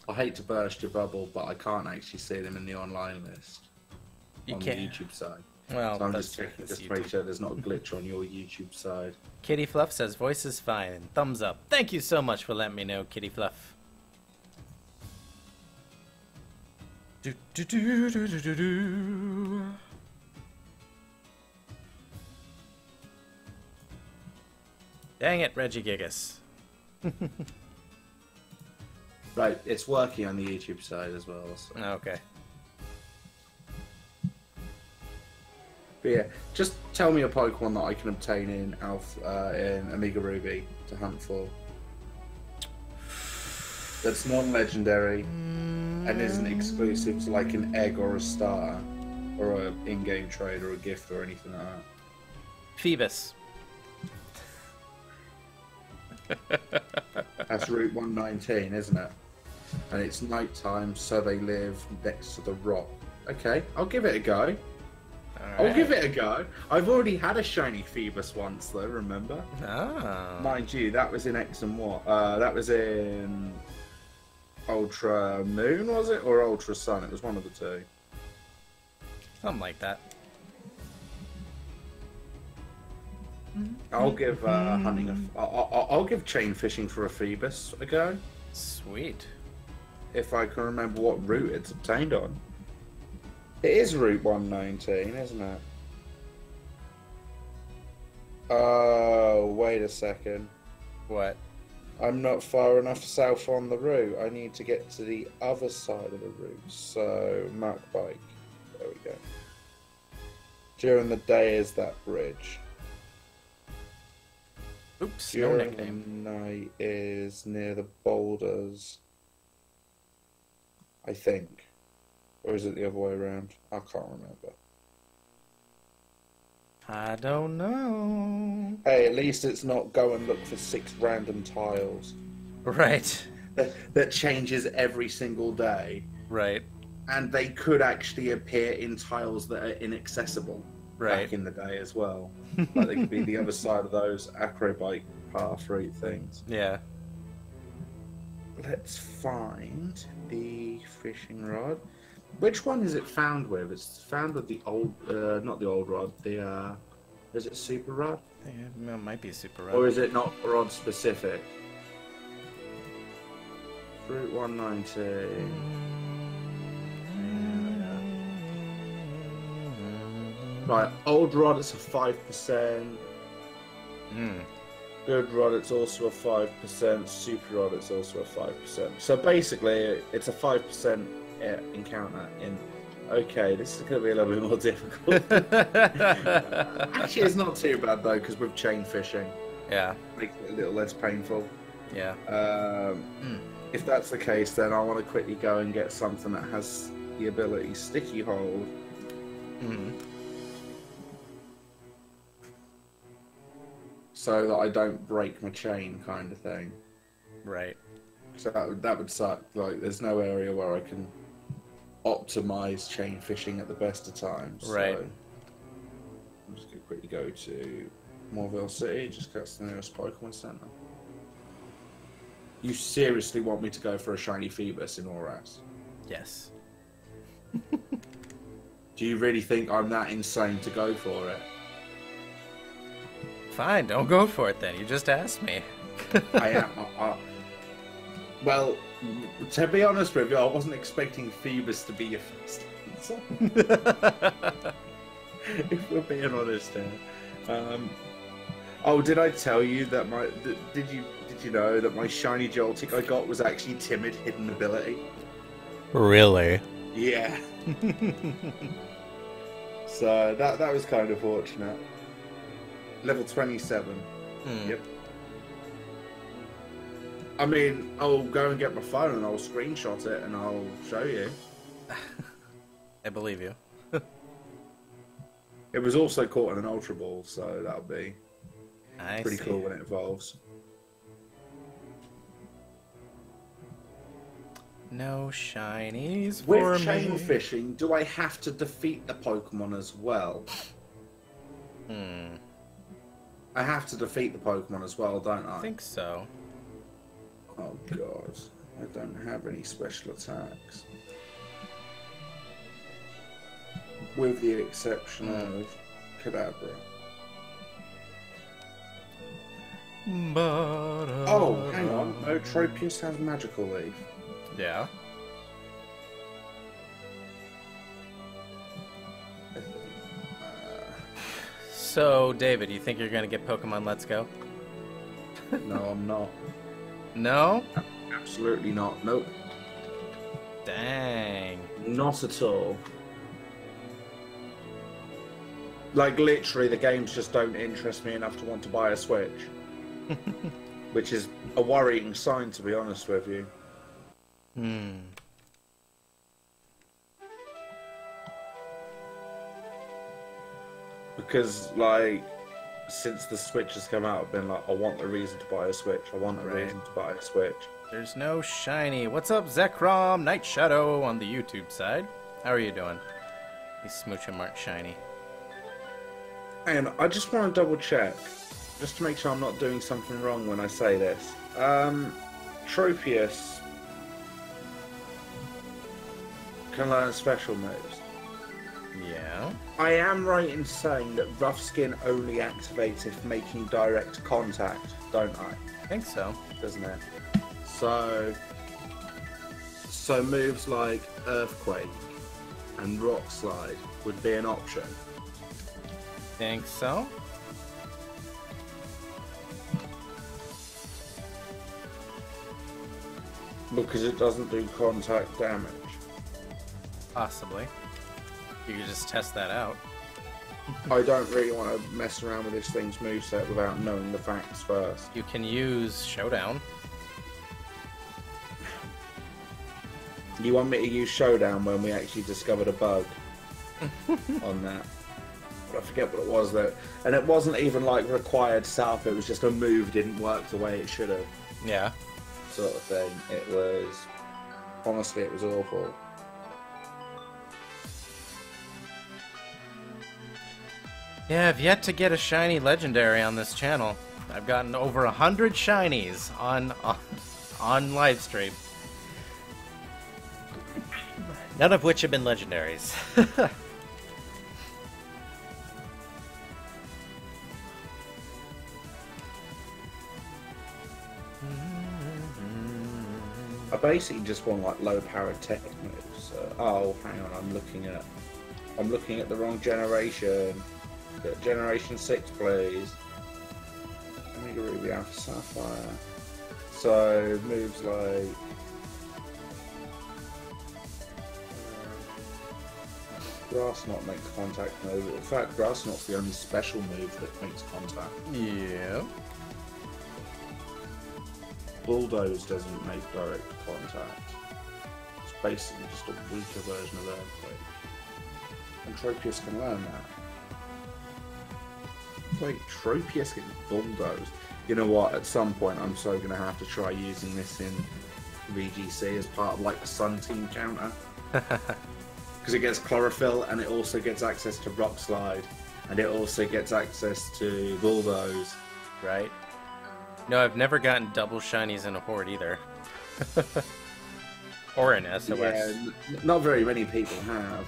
I hate to burst your bubble, but I can't actually see them in the online list on the YouTube side. Well, so I'm just checking just to make sure there's not a glitch on your YouTube side. Kitty Fluff says voice is fine and thumbs up. Thank you so much for letting me know, Kitty Fluff. Do, do, do, do, do, do, do. Dang it, Regigigas. Right, it's working on the YouTube side as well. So. Okay. But yeah, just tell me a Pokemon that I can obtain in in Omega Ruby to hunt for. That's non-legendary and isn't exclusive to like an egg or a starter or an in-game trade or a gift or anything like that. Phoebus. That's Route 119, isn't it? And it's nighttime, so they live next to the rock. Okay, I'll give it a go. I'll give it a go. I've already had a shiny Phoebus once, though, remember? Oh. Mind you, that was in X and what? That was in Ultra Moon, was it? Or Ultra Sun? It was one of the two. Something like that. I'll give hunting I'll give chain fishing for a Phoebus a go. Sweet. If I can remember what route it's obtained on. It is Route 119, isn't it? Oh, wait a second. What? I'm not far enough south on the route. I need to get to the other side of the route. So, Mac bike. There we go. During the day is that bridge. Oops, no During nickname. the night is near the boulders. I think. Or is it the other way around? I can't remember. I don't know. Hey, at least it's not go and look for 6 random tiles. Right. That changes every single day. Right. And they could actually appear in tiles that are inaccessible Right. back in the day as well. Like they could be the other side of those acrobike path route things. Yeah. Let's find the fishing rod. Which one is it found with? It's found with the old, not the old rod. The is it super rod? Yeah, it might be super Or right. is it not rod specific? Route 190. Right, old rod it's a 5%. Good rod it's also a 5%. Super rod it's also a 5%. So basically it's a 5% encounter in. Okay, this is going to be a little bit more difficult. Actually, it's not too bad though, because with chain fishing, Yeah. makes it a little less painful. Yeah. If that's the case, then I want to quickly go and get something that has the ability sticky hold. So that I don't break my chain, kind of thing. Right. So that would suck. Like, there's no area where I can optimize chain fishing at the best of times. Right. So I'm just going to quickly go to Morville City, just go to the nearest Pokemon Center. You seriously want me to go for a shiny Phoebus in Oras? Yes. Do you really think I'm that insane to go for it? Fine, don't go for it then. You just asked me. I am. Well, to be honest with you, I wasn't expecting Phoebus to be your first answer. If we're being honest here. Oh, did I tell you that did you know that my shiny Joltik I got was actually timid hidden ability? Really? Yeah. So that was kind of fortunate. Level 27. Yep. I mean, I'll go and get my phone and I'll screenshot it and I'll show you. I believe you. It was also caught in an Ultra Ball, so that'll be I pretty see. cool when it evolves. No shinies for With chain me. fishing, do I have to defeat the Pokemon as well? I have to defeat the Pokemon as well, don't I? I think so. Oh god, I don't have any special attacks. With the exception of Kadabra. Oh, hang on. No, Tropius has Magical Leaf. Yeah. So, David, you think you're gonna get Pokemon Let's Go? No, I'm not. No? Absolutely not. Nope. Dang. Not at all. Like, literally, the games just don't interest me enough to want to buy a Switch. Which is a worrying sign, to be honest with you. Because, like, since the Switch has come out, I've been like, I want a reason to buy a Switch. I want a reason to buy a Switch. There's no shiny. What's up, Zekrom, Night Shadow on the YouTube side? How are you doing? He's smooching Mark Shiny. And I just want to double check, just to make sure I'm not doing something wrong when I say this. Tropius can learn special moves. Yeah. I am right in saying that Rough Skin only activates if making direct contact, don't I? I think so. Doesn't it? So moves like Earthquake and Rock Slide would be an option. Think so. Because it doesn't do contact damage. Possibly. You could just test that out. I don't really want to mess around with this thing's moveset without knowing the facts first. You can use Showdown. You want me to use Showdown when we actually discovered a bug on that? But I forget what it was though. And it wasn't even like required setup, it was just a move didn't work the way it should have. Yeah. Sort of thing. It was... Honestly, it was awful. Yeah, I've yet to get a shiny legendary on this channel. I've gotten over 100 shinies on live stream. None of which have been legendaries. I basically just want like low-powered tech moves. Oh, hang on, I'm looking at the wrong generation. Get Generation 6, please. Omega Ruby, Alpha Sapphire. So moves like Grass Knot makes contact move. In fact, Grass Knot's the only special move that makes contact. Yeah. Bulldoze doesn't make direct contact. It's basically just a weaker version of Earthquake. And Tropius can learn that. Wait, Tropius gets bulldozed. You know what? At some point, I'm so gonna have to try using this in VGC as part of like the Sun Team counter, because it gets Chlorophyll and it also gets access to Rock Slide, and it also gets access to Bulldoze. Right. No, I've never gotten double shinies in a horde either. Or in SOS. Yeah, not very many people have.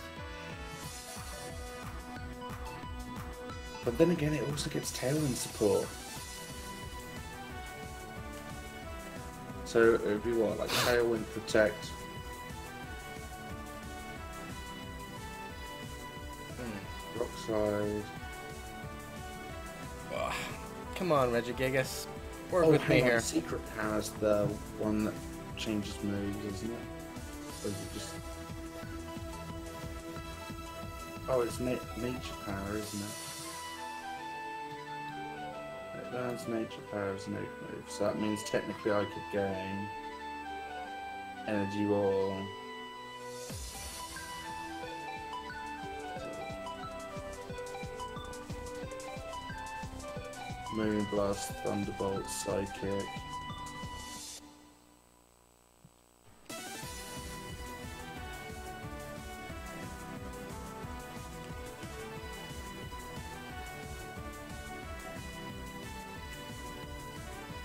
But then again, it also gets Tailwind support. So it would be what, like Tailwind Protect? Rock Slide. Ugh. Come on, Regigigas. Work Oh, with me hang on, here. Secret Power's the one that changes moves, isn't it? Or is it just... Oh, it's Nature Power, isn't it? It learns Nature Power as an oak move, so that means technically I could gain Energy Wall. Moonblast, Thunderbolt, Psychic.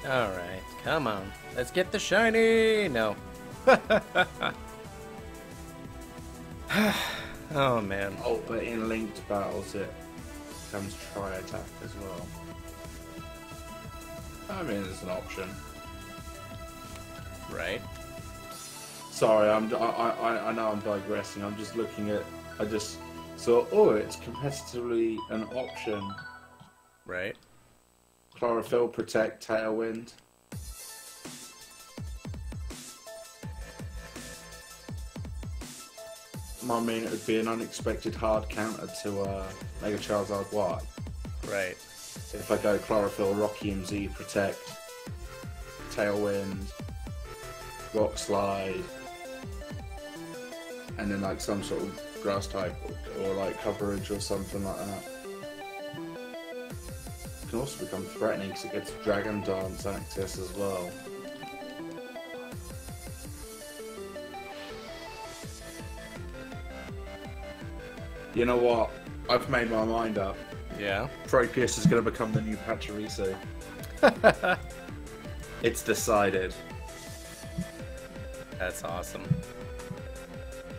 Alright, come on. Let's get the shiny! No. Oh, man. Oh, but in linked battles it becomes Tri-Attack as well. I mean, it's an option. Right. Sorry, I know I'm digressing. I'm just looking at... oh, it's competitively an option. Right. Chlorophyll, Protect, Tailwind. I mean, it would be an unexpected hard counter to Mega Charizard Y. Right. If I go Chlorophyll, Rocky MZ, Protect, Tailwind, Rock Slide, and then like some sort of grass type or like coverage or something like that. It can also become threatening because it gets Dragon Dance access as well. You know what? I've made my mind up. Yeah. Tropius is going to become the new Pachirisu. It's decided. That's awesome.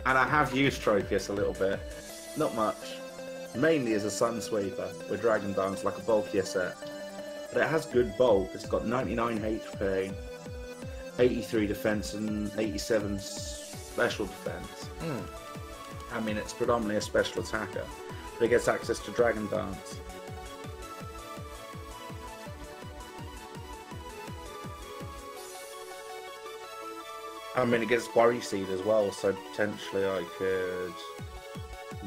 And I have used Tropius a little bit. Not much. Mainly as a Sun Sweeper with Dragon Dance, like a bulkier set. But it has good bulk. It's got 99 HP, 83 defense, and 87 special defense. I mean, it's predominantly a special attacker, but it gets access to Dragon Dance. I mean, it gets Worry Seed as well, so potentially I could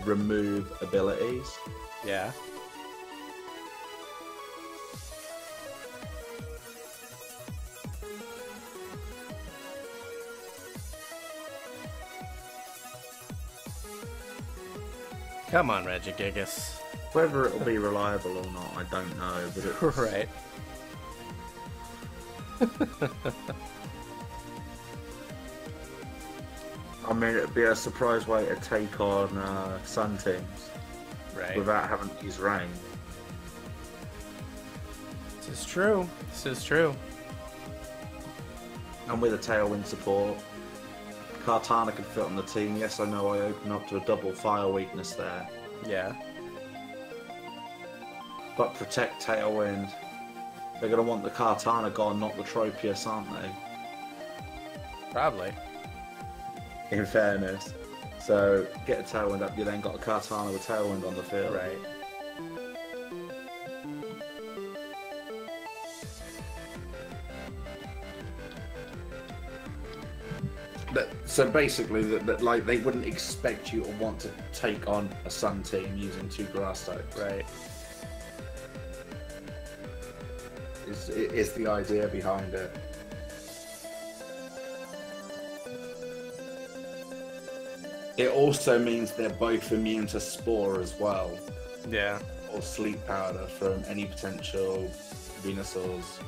remove abilities. Yeah. Come on, Regigigas. Whether it'll be reliable or not, I don't know. But it's... Right. I mean, it'd be a surprise way to take on Sun teams without having to use rain. This is true. This is true. And with a Tailwind support, Kartana could fit on the team. Yes, I know I open up to a double fire weakness there. Yeah. But protect Tailwind. They're going to want the Kartana gone, not the Tropius, aren't they? Probably. In fairness. So, get a Tailwind up, you then got a Kartana with Tailwind on the field. Right. So basically, that like they wouldn't expect you to want to take on a Sun team using 2 grass types. Right. Is the idea behind it. It also means they're both immune to Spore as well. Yeah. Or Sleep Powder from any potential Venusaurs.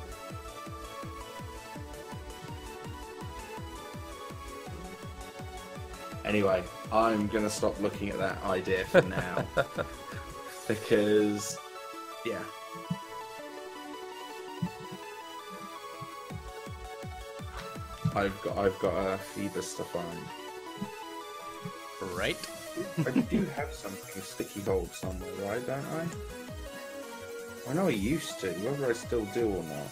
Anyway, I'm going to stop looking at that idea for now. Because, yeah. I've got a Phoebus to find. Right. I do have something sticky hold somewhere, right? Don't I? I know I used to, whether I still do or not.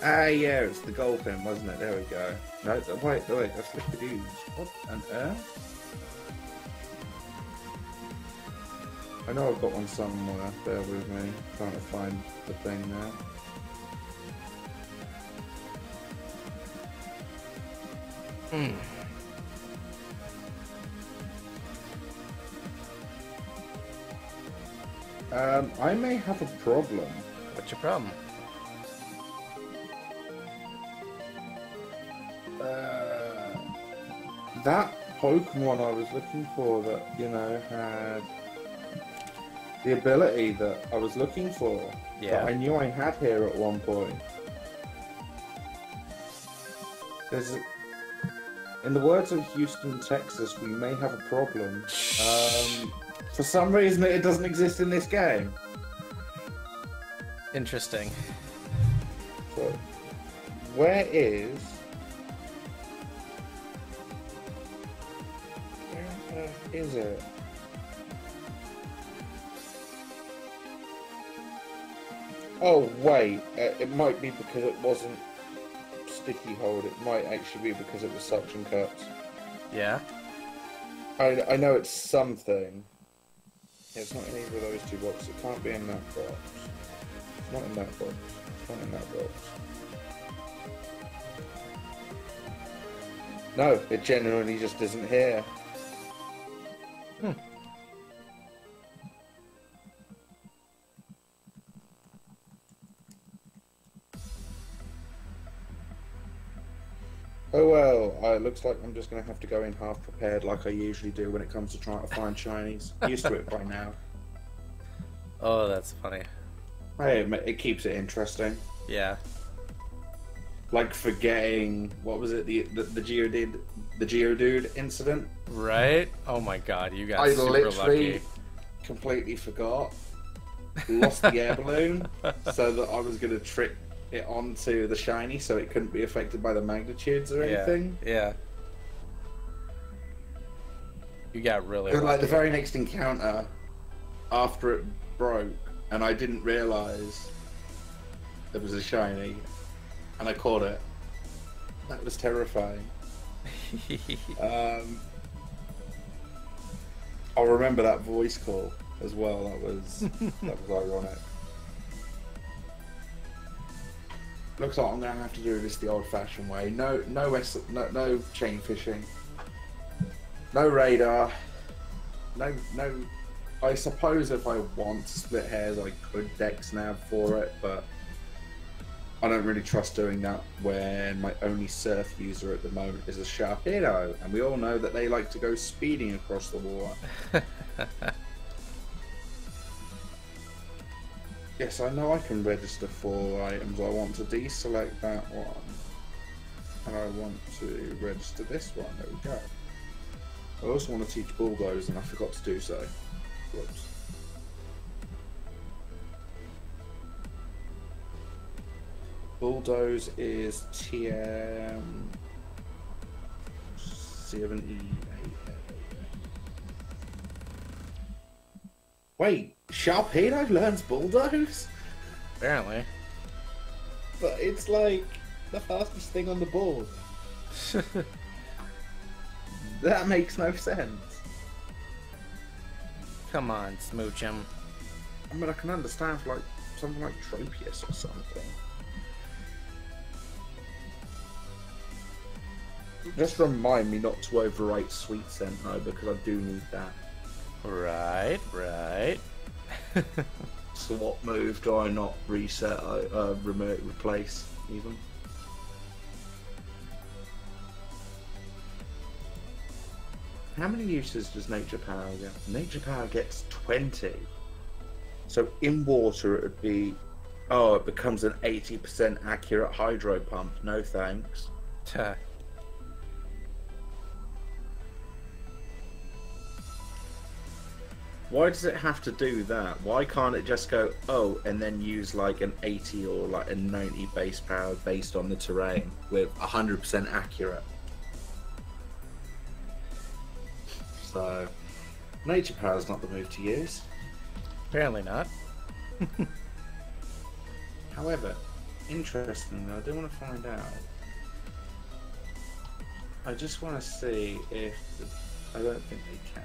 Ah, yeah, it's the gold pin, wasn't it? There we go. No, wait, that's Liquid Ooze. What on earth? I know I've got one somewhere. Bear with me. Trying to find the thing now. I may have a problem. What's your problem? That Pokemon I was looking for that, you know, had the ability that I was looking for. Yeah. That I knew I had here at one point. There's, in the words of Houston, Texas, we may have a problem. For some reason, it doesn't exist in this game. Interesting. So, where is... Where on earth is it? Oh, wait. It might be because it wasn't sticky hold. It might actually be because it was suction cups. Yeah? I know it's something. Yeah, it's not in either of those 2 boxes. It can't be in that box. It's not in that box. It's not in that box. No, it genuinely just isn't here. Oh well, it looks like I'm just going to have to go in half prepared like I usually do when it comes to trying to find shinies. Used to it by now. Oh, that's funny. Hey, it keeps it interesting. Yeah. Like forgetting, what was it, the Geodude incident? Right? Oh my god, you got I super literally lucky. completely forgot. Lost the air balloon so that I was going to trick it onto the shiny so it couldn't be affected by the magnitudes or anything. Yeah. You got really And like lucky. the very next encounter, after it broke, and I didn't realise there was a shiny, and I caught it. That was terrifying. I'll remember that voice call as well. That was ironic. Looks like I'm going to have to do this the old-fashioned way. No chain fishing. No radar. No. I suppose if I want to split hairs, I could dex nav for it, but I don't really trust doing that when my only surf user at the moment is a Sharpedo, and we all know that they like to go speeding across the water. Yes, I know I can register 4 items. I want to deselect that one. And I want to register this one. There we go. I also want to teach Bulldoze, and I forgot to do so. Whoops. Bulldoze is TM 78. Wait, Sharpedo learns Bulldoze? Apparently. But it's like the fastest thing on the board. That makes no sense. Come on, smooch him. I mean, I can understand for like something like Tropius or something. Just remind me not to overwrite Sweet Scent though, because I do need that. Right. So what move do I not reset, replace even? How many uses does Nature Power get? Nature Power gets 20. So in water it would be, oh, it becomes an 80% accurate hydro pump. No thanks. Why does it have to do that? Why can't it just go, oh, and then use like an 80 or like a 90 base power based on the terrain with 100% accurate? So, Nature Power is not the move to use. Apparently not. However, interestingly, I do want to find out. I just want to see if... I don't think they can.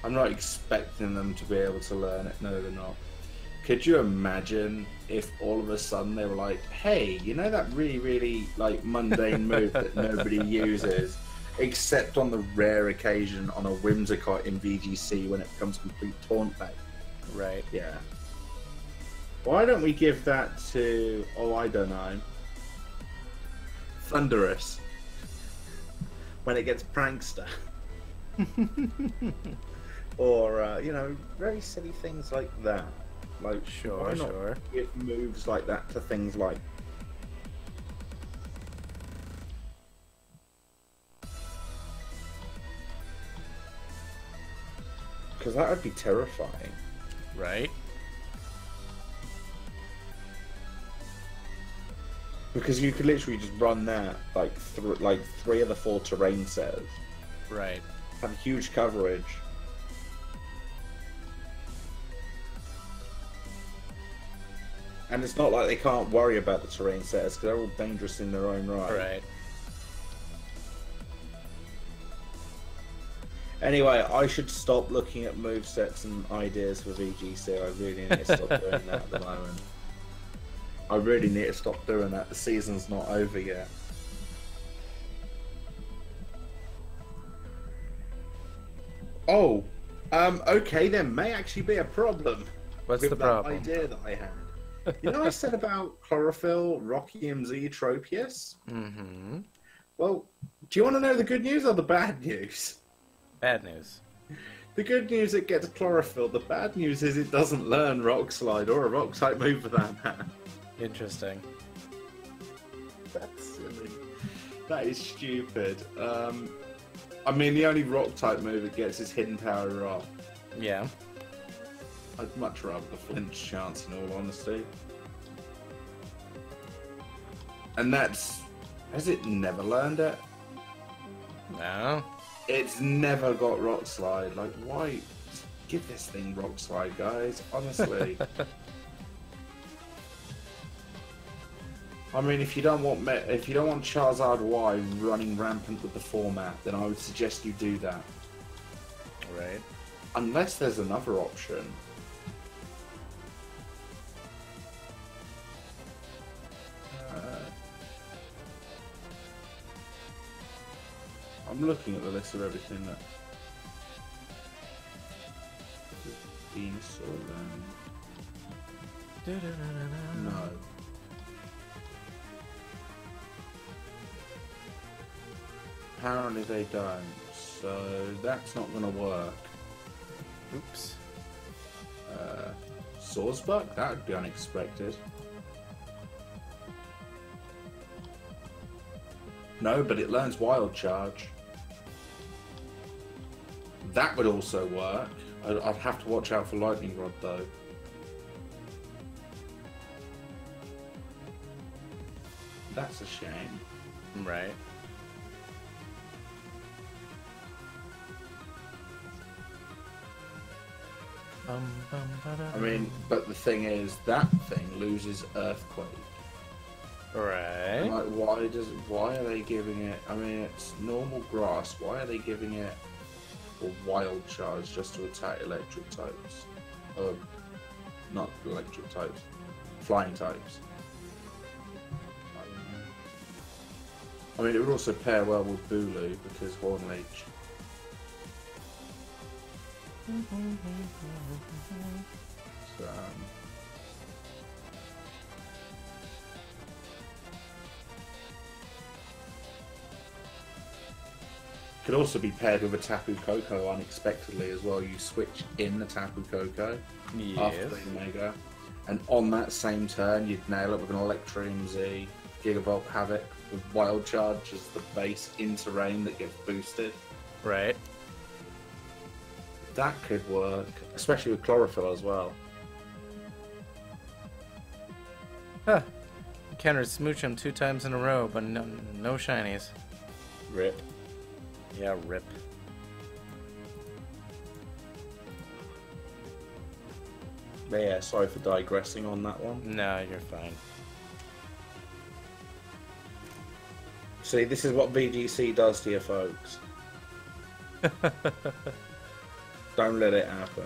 I'm not expecting them to be able to learn it. No, they're not. Could you imagine if all of a sudden they were like, hey, you know that really, really like mundane move that nobody uses, except on the rare occasion on a Whimsicott in VGC when it becomes complete taunt bait? Right. Yeah. Why don't we give that to, oh, I don't know, Thunderous when it gets Prankster? Or, you know, very silly things like that. Like, Sure. Give moves like that to things like... Because that would be terrifying. Right. Because you could literally just run that, like 3 of the 4 terrain sets. Right. Have huge coverage. And it's not like they can't worry about the terrain setters because they're all dangerous in their own right. Right. Anyway, I should stop looking at movesets and ideas for VGC. I really need to stop doing that at the moment. I really need to stop doing that. The season's not over yet. Oh, okay, there may actually be a problem. What's with the problem? That idea that I had. You know I said about Chlorophyll, Rocky MZ, Tropius? Mm-hmm. Well, do you want to know the good news or the bad news? Bad news. The good news, it gets Chlorophyll. The bad news is it doesn't learn Rock Slide or a Rock type move for that matter. Interesting. That's silly. That is stupid. I mean, the only Rock type move it gets is Hidden Power Rock. Yeah. I'd much rather the flinch chance, in all honesty. And that's... Has it never learned it? No. It's never got Rock Slide. Like, why? Just give this thing Rock Slide, guys. Honestly. I mean, if you don't want Charizard Y running rampant with the format, then I would suggest you do that. Right. Unless there's another option. I'm looking at the list of everything that Venusaur then. No. Apparently they don't, so that's not going to work. Oops. Swordsbuck? That would be unexpected. No, but it learns Wild Charge. That would also work. I'd have to watch out for Lightning Rod though. That's a shame. Right. I mean, but the thing is, that thing loses Earthquake. Right. Like, why are they giving it? I mean, it's normal grass. Why are they giving it a Wild Charge just to attack electric types? Not electric types, flying types. I mean, it would also pair well with Bulu because Horn Leech. So, could also be paired with a Tapu Koko unexpectedly as well. You switch in the Tapu Koko after the Mega, and on that same turn, you'd nail it with an Electrium Z, Gigavolt Havoc with Wild Charge as the base into rain that gets boosted. Right. That could work, especially with Chlorophyll as well. Huh. Encountered Smoochum 2 times in a row, but no shinies. Rip. Yeah, rip. But yeah, sorry for digressing on that one. No, you're fine. See, this is what VGC does to you folks. Don't let it happen.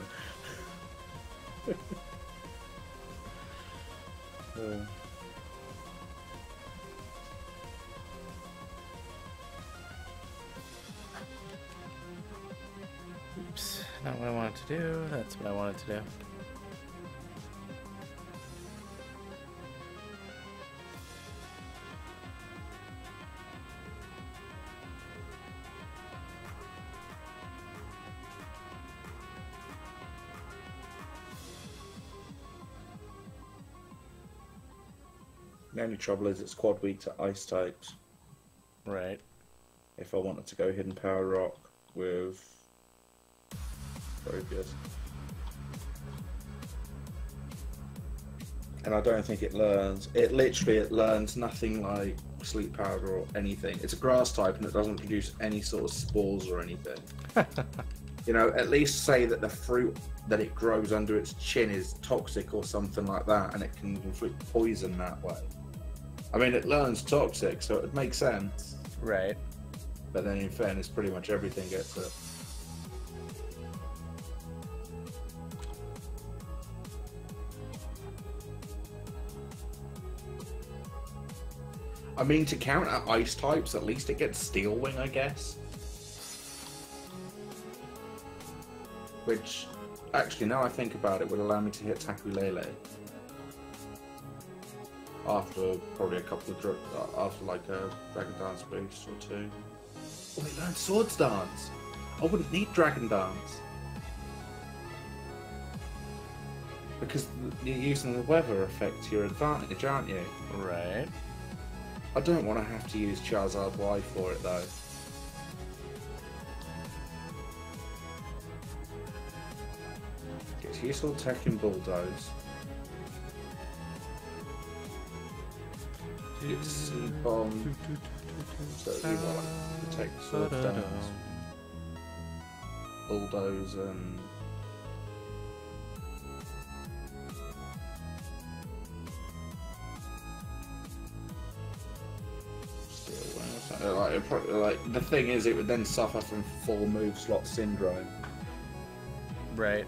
Oops, not what I wanted to do. That's what I wanted to do. The only trouble is it's quad weak to ice types. Right. If I wanted to go Hidden Power Rock with Focus. And I don't think it learns. It learns nothing like Sleep Powder or anything. It's a grass type and it doesn't produce any sort of spores or anything. You know, at least say that the fruit that it grows under its chin is toxic or something like that, and it can inflict poison that way. I mean, it learns toxic, so it makes sense. Right. But then in fairness, pretty much everything gets it. I mean, to counter ice types, at least it gets Steel Wing, I guess. Which, actually, now I think about it, would allow me to hit Tapu Lele. After probably a couple of after like a Dragon Dance boost or two. Oh, it learned Swords Dance! I wouldn't need Dragon Dance. Because you're using the weather effect to your advantage, aren't you? Right. I don't want to have to use Charizard Y for it though. It's useful tech in Bulldoze. It's Bomb, so you want to take Sword Dance, Bulldoze and Steel Wing or something. Like the thing is, it would then suffer from full move slot syndrome. Right.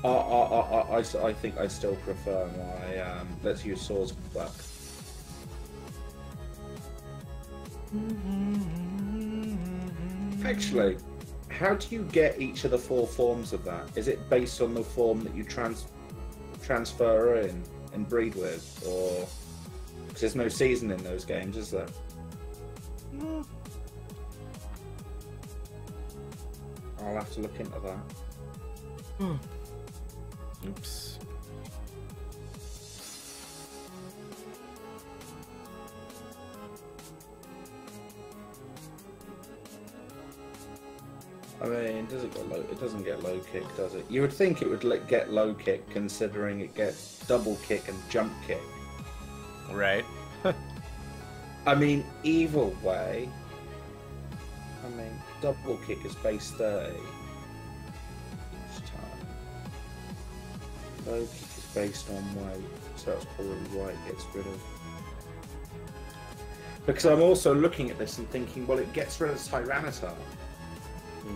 I think I still prefer my let's use Swords back. Actually, how do you get each of the 4 forms of that? Is it based on the form that you transfer in and breed with, or because there's no season in those games, is there? I'll have to look into that. Oops. I mean, it doesn't get low kick, does it? You would think it would get low kick, considering it gets double kick and jump kick. Right. I mean, either way. I mean, double kick is base 30 each time. Low kick is based on weight, so that's probably why it gets rid of. Because I'm also looking at this and thinking, well, it gets rid of Tyranitar.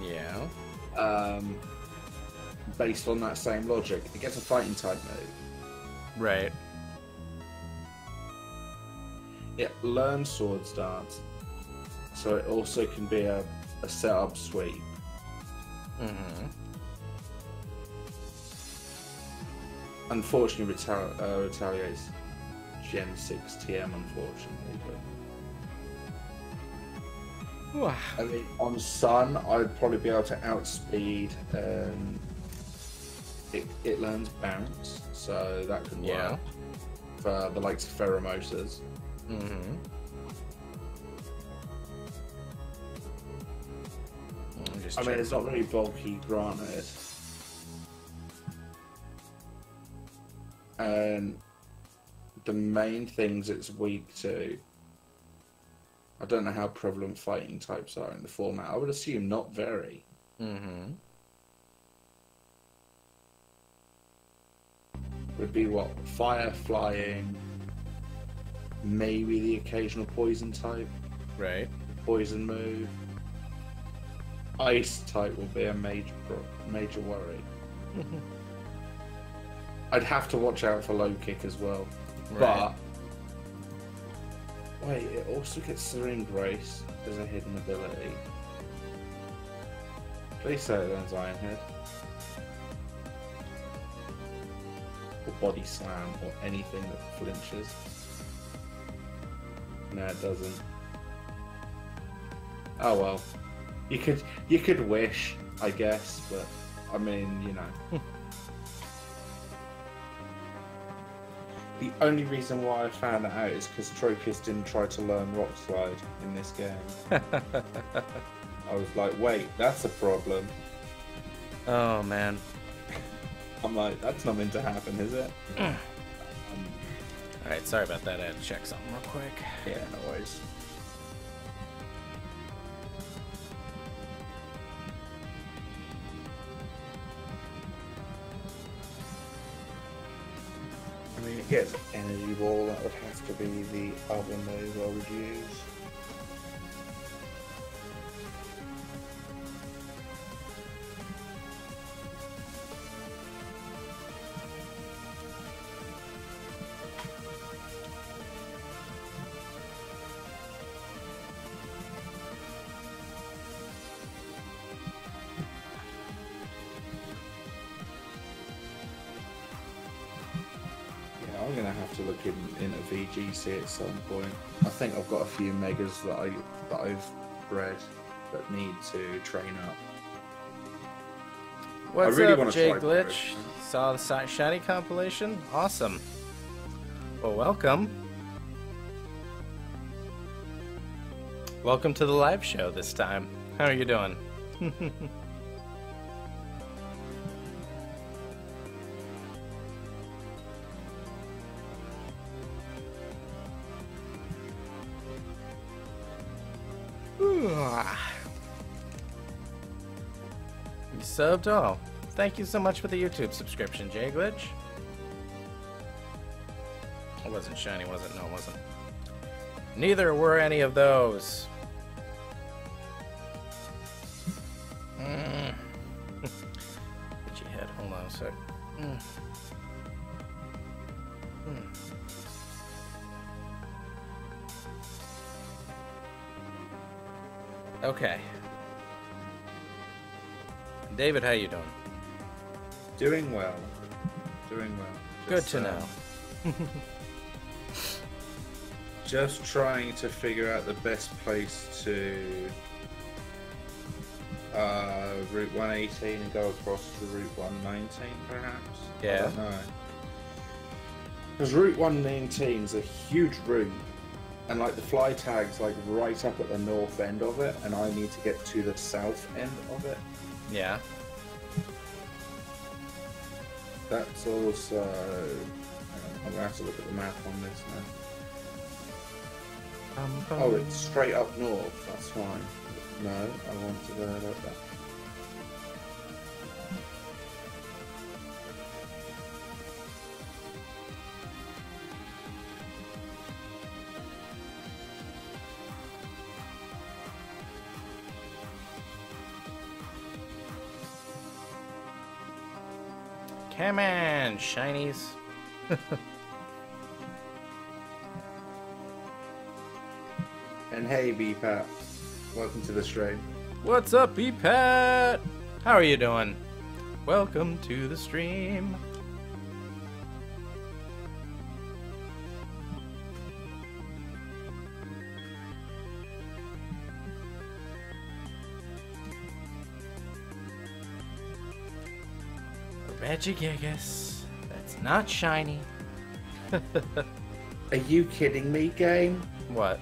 Yeah. Based on that same logic, it gets a fighting type move. Right. It learns Swords Dance, so it also can be a setup sweep. Mm-hmm. Unfortunately, retaliates Gen 6 TM, unfortunately. But I mean, on Sun, I'd probably be able to outspeed. It learns Bounce, so that could work for the likes of Pheromotors. Mm-hmm. I mean, it's not very bulky, granted. And the main things it's weak to, I don't know how prevalent fighting types are in the format. I would assume not very. Mm-hmm. Would be what? Fire, flying, maybe the occasional poison type. Right. Poison move. Ice type will be a major worry. I'd have to watch out for low kick as well. Right. But wait, it also gets Serene Grace as a hidden ability. Please say it learns Iron Head. Or Body Slam, or anything that flinches. No, it doesn't. Oh well. You could wish, I guess, but I mean, you know. The only reason why I found that out is because Tropius didn't try to learn Rock Slide in this game. I was like, wait, that's a problem. Oh, man. I'm like, that's not meant to happen, is it? Alright, sorry about that. I had to check something real quick. Yeah, no worries. I mean, it gets Energy Ball, that would have to be the other move I would use. I'm gonna have to look into VGC at some point. I think I've got a few megas that I've bred that need to train up. What's really up, Jay Glitch? Saw the Shiny compilation? Awesome. Well, welcome. Welcome to the live show this time. How are you doing? You subbed? Oh, thank you so much for the YouTube subscription, Jay Glitch. It wasn't shiny, was it? No, it wasn't. Neither were any of those. Itchy head. Hold on a sec. Okay. David, how you doing? Doing well. Doing well. Good to know. Just trying to figure out the best place to Route 118 and go across to Route 119, perhaps? Yeah. I don't know. Because Route 119 is a huge route, and like the fly tag's like right up at the north end of it, and I need to get to the south end of it. Yeah. That's also... hang on, I'm going to have to look at the map on this now. Oh, it's straight up north. That's fine. No, I want to go like that. Come on, shinies. And hey, B-Pat. Welcome to the stream. What's up, B-Pat? How are you doing? Welcome to the stream. Regigigas. That's not shiny. Are you kidding me, game? What?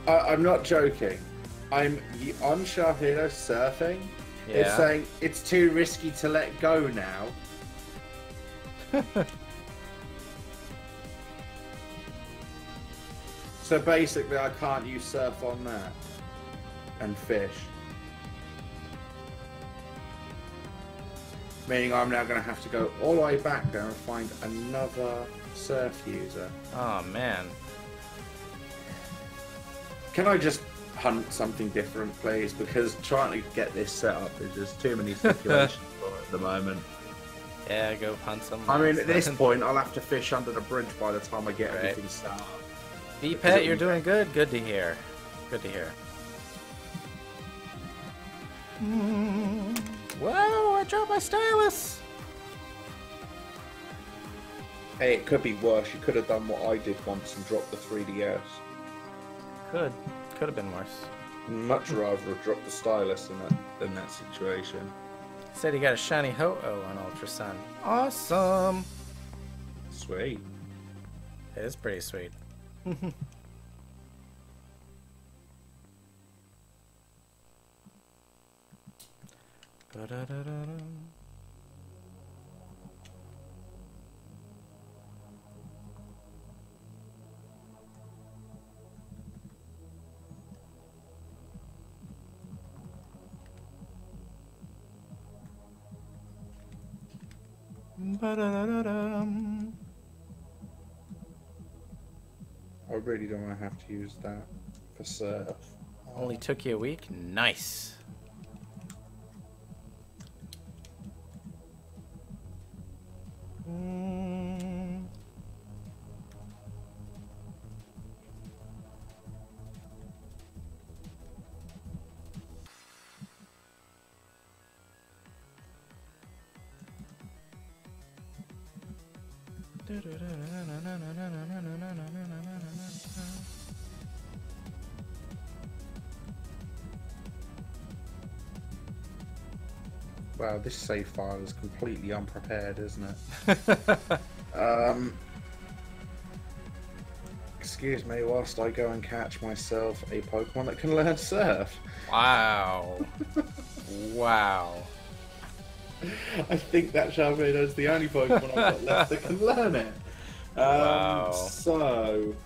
I'm not joking. I'm on Sharpedo surfing. Yeah. It's saying it's too risky to let go now. So basically, I can't use surf on that and fish. Meaning I'm now going to have to go all the way back there and find another surf user. Oh, man. Can I just hunt something different, please? Because trying to get this set up is just too many stipulations for it at the moment. Yeah, go hunt some. I mean, at this point, I'll have to fish under the bridge by the time I get everything set up. B-Pet, you're doing good. Good to hear. Good to hear. Whoa, I dropped my stylus! Hey, it could be worse. You could have done what I did once and dropped the 3DS. Could have been worse. Much rather have dropped the stylus in that situation. Said he got a shiny Ho-Oh on Ultra Sun. Awesome! Sweet. It is pretty sweet. I really don't want to have to use that for surf. Only took you a week? Nice. Wow, this save file is completely unprepared, isn't it? Excuse me whilst I go and catch myself a Pokemon that can learn Surf. Wow. Wow. I think that Sharpedo is the only Pokemon I've got left that can learn it. Wow. So...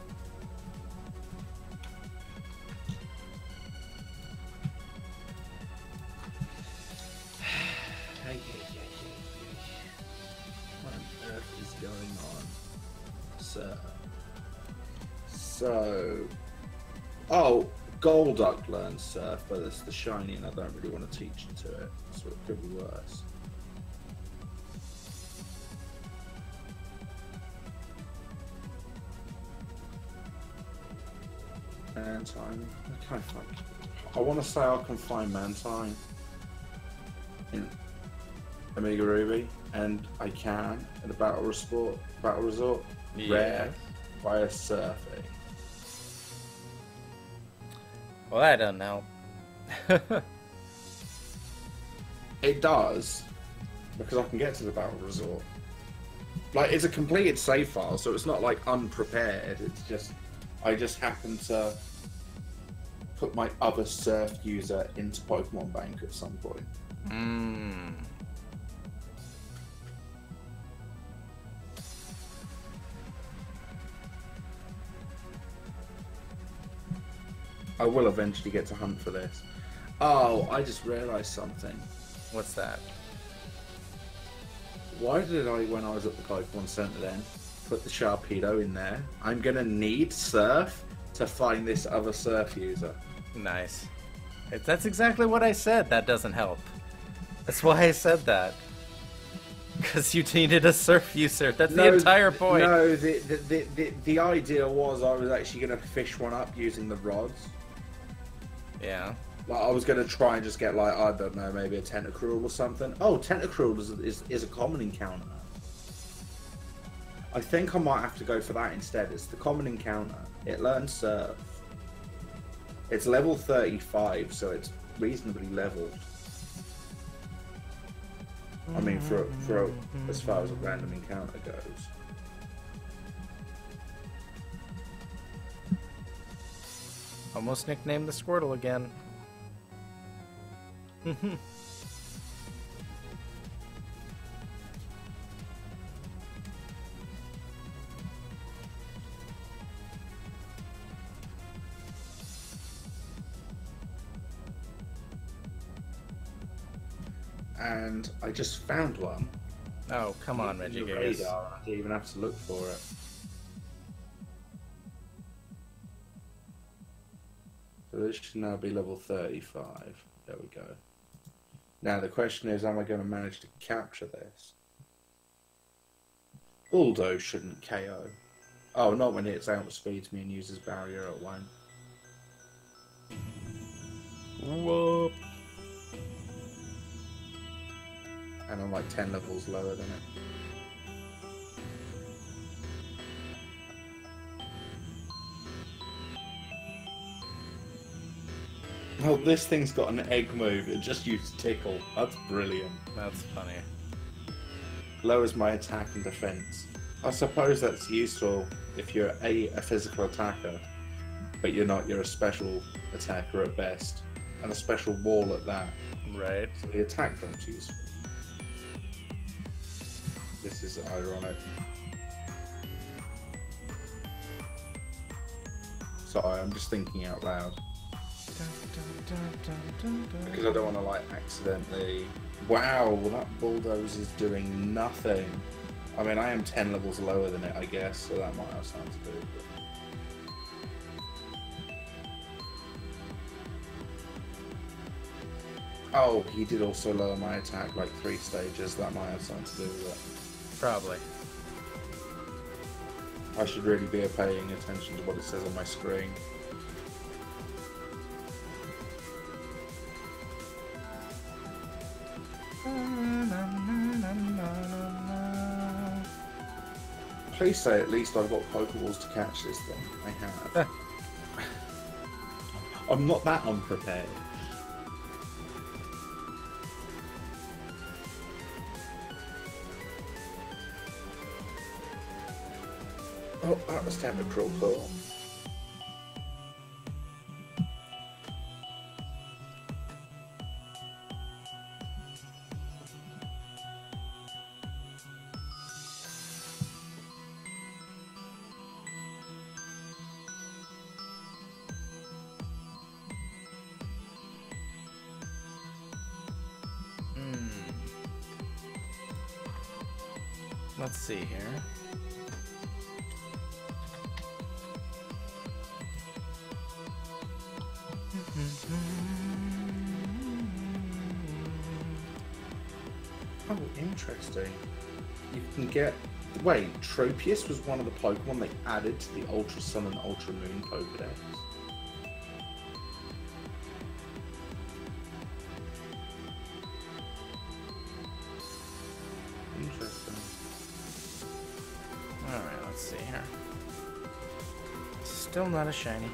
What on earth is going on? So... Oh, Golduck learns Surf, but it's the shiny and I don't really want to teach it to it, so it could be worse. Mantine. I want to say I can find Mantine in Omega Ruby, and I can at a Battle Resort. Yeah. Rare via surfing. Well, I don't know. It does, because I can get to the Battle Resort. Like, it's a completed save file, so it's not like unprepared. It's just, I just happen to put my other surf user into Pokemon Bank at some point. I will eventually get to hunt for this. Oh, I just realised something. What's that? Why did I, when I was at the Pokemon Center then, put the Sharpedo in there? I'm gonna need Surf to find this other Surf user. Nice. That's exactly what I said. That doesn't help. That's why I said that. Because you needed a Surf user. That's the entire point. No, the idea was I was actually gonna fish one up using the rods. Yeah. Like, I was going to try and just get, like, I don't know, maybe a Tentacruel or something. Oh, Tentacruel is a common encounter. I think I might have to go for that instead. It's the common encounter. It learns Surf. It's level 35, so it's reasonably leveled. I mean, for as far as a random encounter goes. Almost nicknamed the Squirtle again. And I just found one. Oh, come on, Regigigas. I didn't even have to look for it. So this should now be level 35. There we go. Now the question is, am I going to manage to capture this? Uldo shouldn't KO. Oh, not when it outspeeds me and uses barrier, it won't. Whoop. And I'm like 10 levels lower than it. Oh, this thing's got an egg move. It just used Tickle. That's brilliant. That's funny. Lowers my attack and defense. I suppose that's useful if you're a physical attacker, but you're a special attacker at best, and a special wall at that. Right. So the attack bump's useful. This is ironic. Sorry, I'm just thinking out loud. Because I don't want to, like, accidentally... Wow, that Bulldoze is doing nothing. I mean, I am 10 levels lower than it, I guess, so that might have something to do with it. Oh, he did also lower my attack, like, 3 stages. That might have something to do with it. Probably. I should really be paying attention to what it says on my screen. Please say at least I've got Pokeballs to catch this thing. I have. I'm not that unprepared. Oh, that was Tentacruel, cool. Let's see here. Oh, interesting. You can get... Wait, Tropius was one of the Pokemon they added to the Ultra Sun and Ultra Moon Pokedex? Still not a shiny.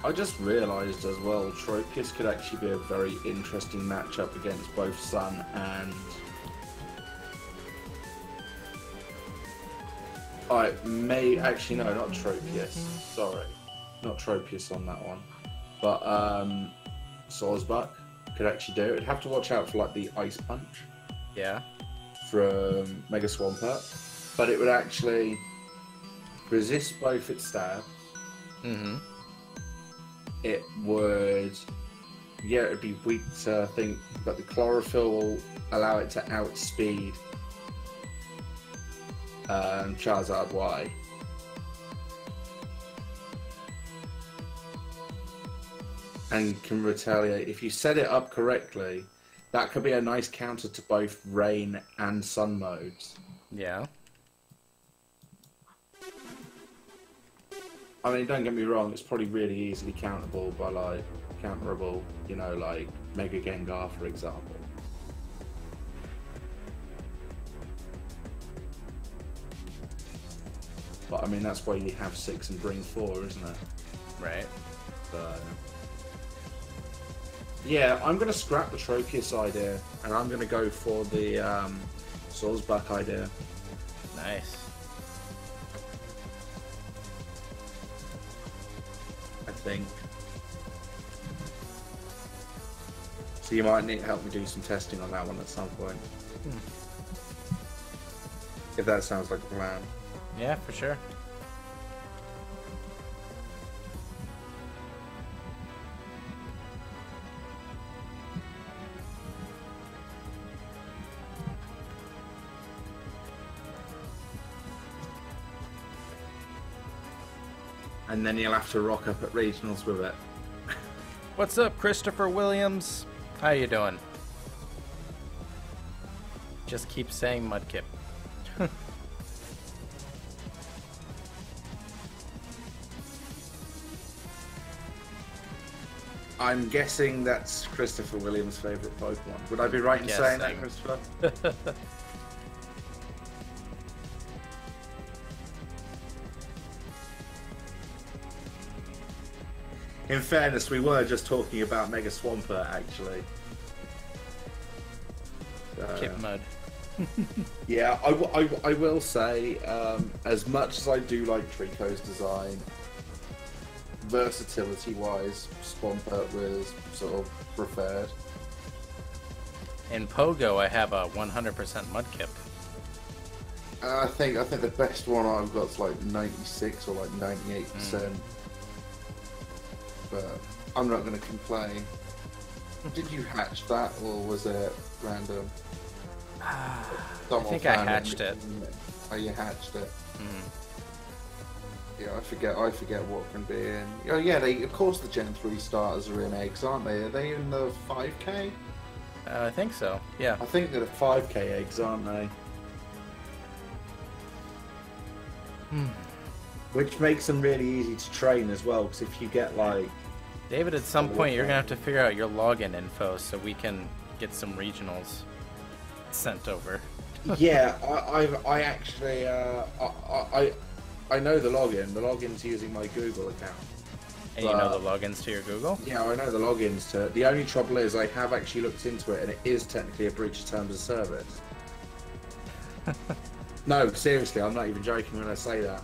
I just realised as well, Tropius could actually be a very interesting matchup against both Sun and... actually no, not Tropius. Sorry. Not Tropius on that one. But Sawsbuck could actually do it. It'd have to watch out for like the Ice Punch. Yeah. From Mega Swampert. But it would actually resist both its stabs. Mm-hmm. It would, yeah, it'd be weak to, I think, but the chlorophyll will allow it to outspeed Charizard Y. And can retaliate. If you set it up correctly, that could be a nice counter to both Rain and Sun modes. Yeah. I mean, don't get me wrong, it's probably really easily counterable by, like, counterable, you know, like Mega Gengar, for example. But, I mean, that's why you have 6 and bring 4, isn't it? Right. So... yeah, I'm going to scrap the Tropius idea, and I'm going to go for the Sawsbuck idea. Nice. I think. So you might need to help me do some testing on that one at some point. If that sounds like a plan. Yeah, for sure. And then you'll have to rock up at regionals with it. What's up, Christopher Williams? How you doing? Just keep saying Mudkip. I'm guessing that's Christopher Williams' favourite Pokemon. Would I be right in saying that, Christopher? In fairness, we were just talking about Mega Swampert, actually. Kip Mud. Yeah, I will say, as much as I do like Trico's design, versatility-wise, Swampert was sort of preferred. In Pogo, I have a 100% Mudkip. I think the best one I've got is like 96 or like 98%. But I'm not going to complain. Did you hatch that, or was it random? I think I hatched it. Oh, you hatched it. Mm-hmm. Yeah, I forget what can be in. Oh yeah, of course the Gen 3 starters are in eggs, aren't they? Are they in the 5K? I think so, yeah. I think they're the 5K eggs, aren't they? Which makes them really easy to train as well, because if you get like... David, at some point you're going to have to figure out your login info so we can get some regionals sent over. Yeah, I actually, I know the login. The login's using my Google account. And you know the logins to your Google? Yeah, I know the logins to it. The only trouble is I have actually looked into it, and it is technically a breach of terms of service. No, seriously, I'm not even joking when I say that.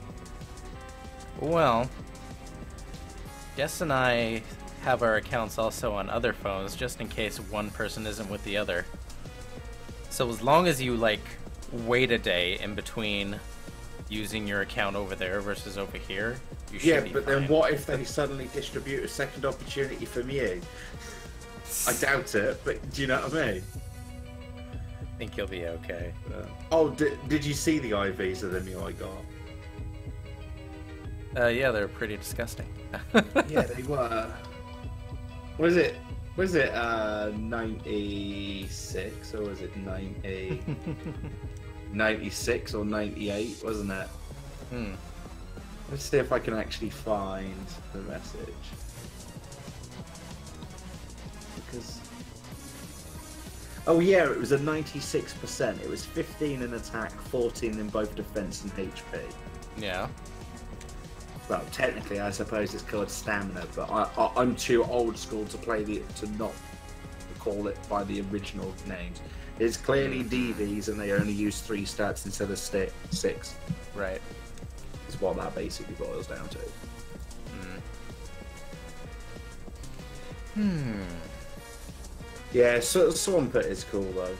Well, Jess and I have our accounts also on other phones, just in case one person isn't with the other. So as long as you, like, wait a day in between using your account over there versus over here, you should be but fine. Then what if they suddenly distribute a second opportunity from you? I doubt it, but do you know what I mean? I think you'll be okay. Oh, did you see the IVs of them I got? Yeah, they're pretty disgusting. Yeah, they were. Was it 96 or was it 90? 96 or 98, wasn't it? Let's see if I can actually find the message. Because... Oh yeah, it was a 96%. It was 15 in attack, 14 in both defense and HP. Yeah. Well, technically, I suppose it's called stamina, but I'm too old school to not call it by the original names. It's clearly DVs, and they only use 3 stats instead of 6. Right. Is what that basically boils down to. Yeah, so Swampert is cool though.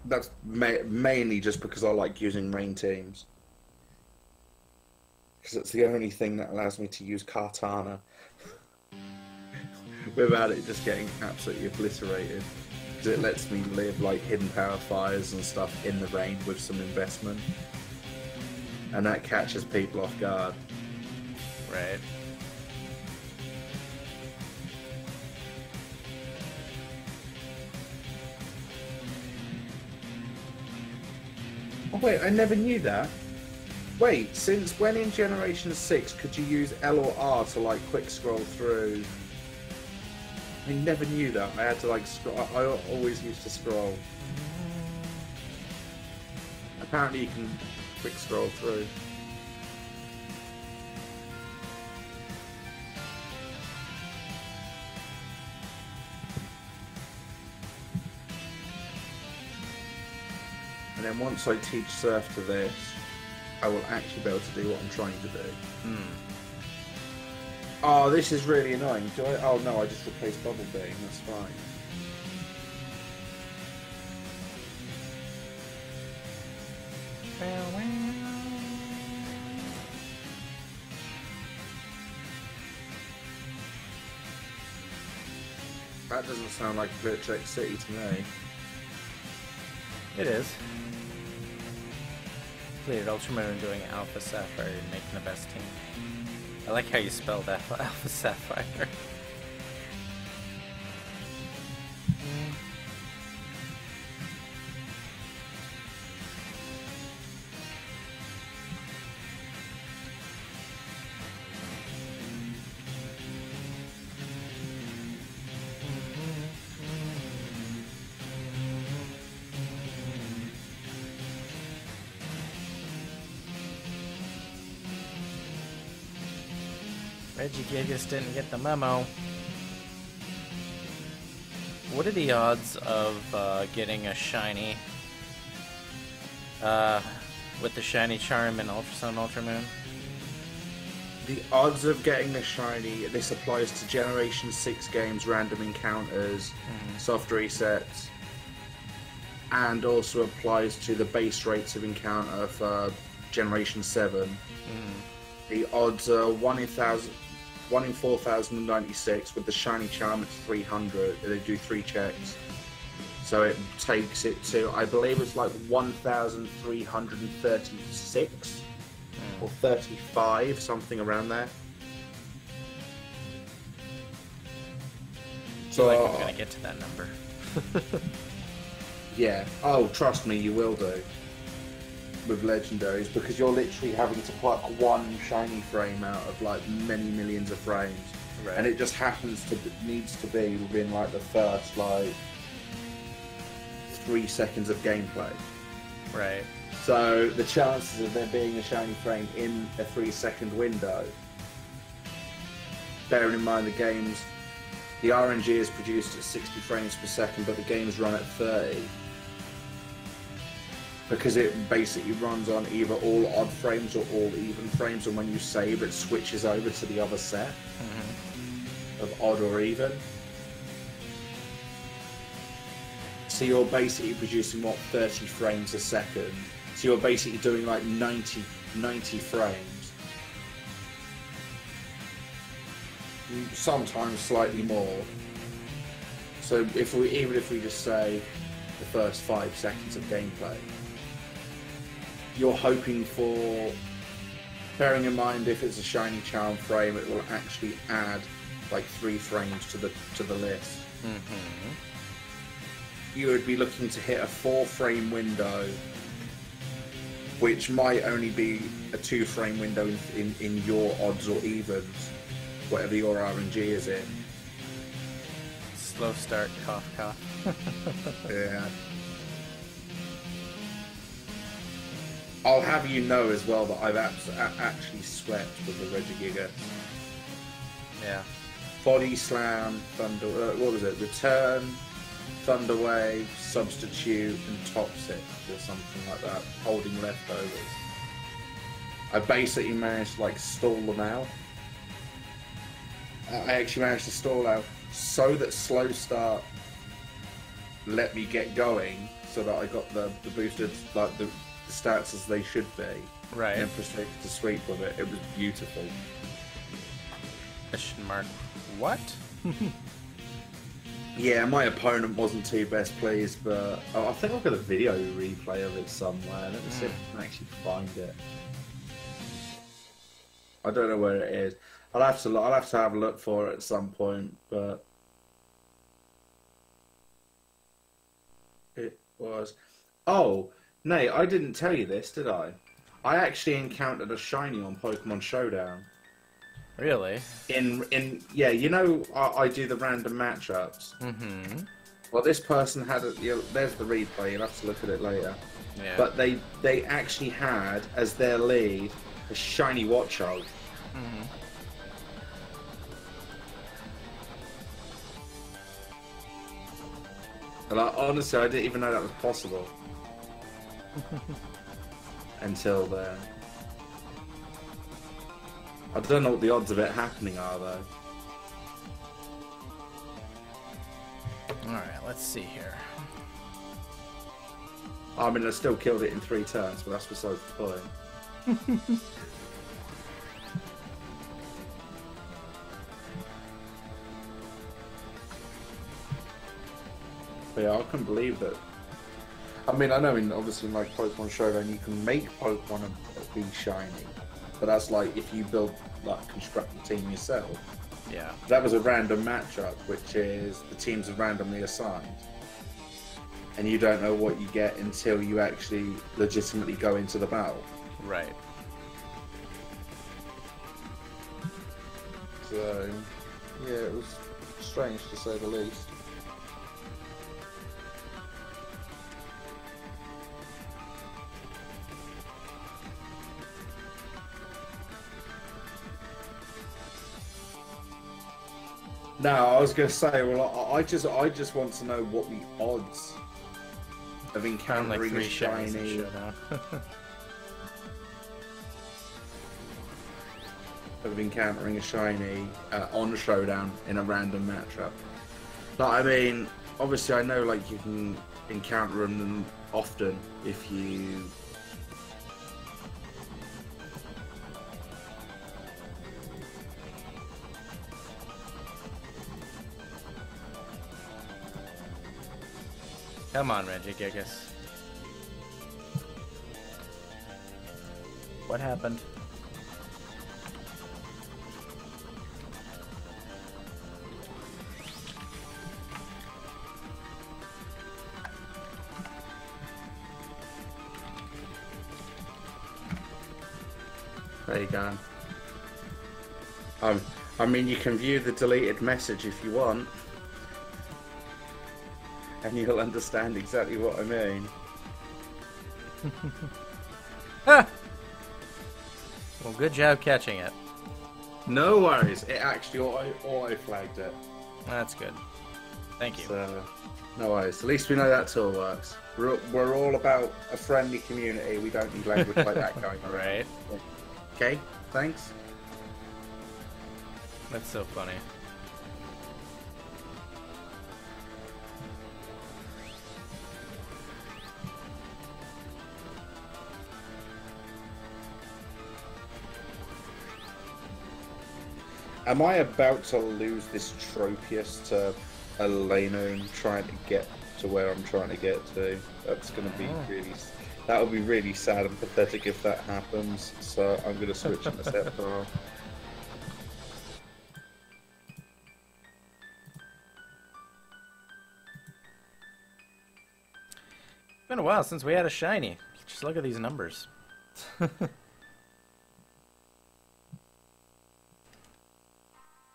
That's mainly just because I like using rain teams. Because it's the only thing that allows me to use Kartana without it just getting absolutely obliterated. Because it lets me live like hidden power fires and stuff in the rain with some investment. And that catches people off guard. Right. Oh wait, I never knew that. Wait, since when in Generation 6 could you use L or R to like quick scroll through? I never knew that. I had to like scroll. I always used to scroll. Apparently you can quick scroll through. And then once I teach Surf to this, I will actually be able to do what I'm trying to do. Oh, this is really annoying. Do I? Oh no, I just replaced Bubble Beam. That's fine. That doesn't sound like Glitch X City to me. It is. Completed Ultramoon doing Alpha Sapphire and making the best team. I like how you spelled that Alpha Sapphire. Regigigas didn't get the memo. What are the odds of getting a shiny with the shiny charm in Ultra Sun Ultramoon? The odds of getting the shiny, this applies to Generation 6 games, random encounters, soft resets, and also applies to the base rates of encounter for Generation 7. The odds are 1 in 4,096. With the shiny charm it's 300. They do 3 checks. So it takes it to, I believe it's like 1,336 or 35, something around there. I feel like I'm gonna get to that number. Yeah. Oh, trust me, you will do. With legendaries, because you're literally having to pluck one shiny frame out of like many millions of frames, Right. and it just needs to be within like the first like 3 seconds of gameplay. Right. So the chances of there being a shiny frame in a 3-second window, bearing in mind the RNG is produced at 60 frames per second, but the games run at 30. Because it basically runs on either all odd frames or all even frames, and when you save, it switches over to the other set of odd or even. So you're basically producing, 30 frames a second. So you're basically doing like 90 frames. Sometimes slightly more. So even if we just say the first 5 seconds of gameplay, you're hoping for, bearing in mind if it's a shiny charm frame, it will actually add like 3 frames to the list. you would be looking to hit a 4-frame window, which might only be a 2-frame window in your odds or evens, whatever your RNG is in. Slow start, cough, cough. Yeah. I'll have you know as well that I've actually swept with the Regigiga. Yeah. Body Slam, Thunder... what was it? Return, Thunder Wave, Substitute, and Top 6, or something like that. Holding leftovers. I basically managed to, like, stall them out. I actually managed to stall out so that Slow Start let me get going, so that I got the boosted, like, the stats as they should be. Right. And proceeded to sweep with it. It was beautiful. Question mark. What? Yeah, my opponent wasn't too best pleased, but I think I've got a video replay of it somewhere. Let me see if I can actually find it. I don't know where it is. I'll have to have a look for it at some point, but it was. Oh, Nate, I didn't tell you this, did I? I actually encountered a shiny on Pokemon Showdown. Really? Yeah, you know, I do the random matchups. Mm-hmm. Well, this person had there's the replay. You'll have to look at it later. Yeah. But they actually had as their lead a shiny Watchog. Mm-hmm. And honestly, I didn't even know that was possible until then. I don't know what the odds of it happening are, though. Alright, let's see here. I mean, I still killed it in 3 turns, but that's besides the point. But yeah, I couldn't believe that. I mean, I know obviously in like Pokemon Showdown you can make Pokemon be shiny, but that's like if you build, like, construct the team yourself. Yeah. That was a random matchup, which is the teams are randomly assigned. And you don't know what you get until you actually legitimately go into the battle. Right. So, yeah, it was strange to say the least. No, I was going to say, well, I just want to know what the odds of encountering a shiny, on Showdown in a random matchup. Like, I mean, obviously, I know like you can encounter them often if you. Come on, Regigigas. What happened? There you go. I mean, you can view the deleted message if you want. And you'll understand exactly what I mean. Ah! Well, good job catching it. No worries. It actually auto-flagged it. That's good. Thank you. So, no worries. At least we know that tool works. We're all about a friendly community. We don't need language like that going around. Right. Okay, thanks. That's so funny. Am I about to lose this Tropius to Elena and trying to get to where I'm trying to get to? That's going to be really... That would be really sad and pathetic if that happens. So I'm going to switch in a Sceptile. been a while since we had a shiny. Just look at these numbers.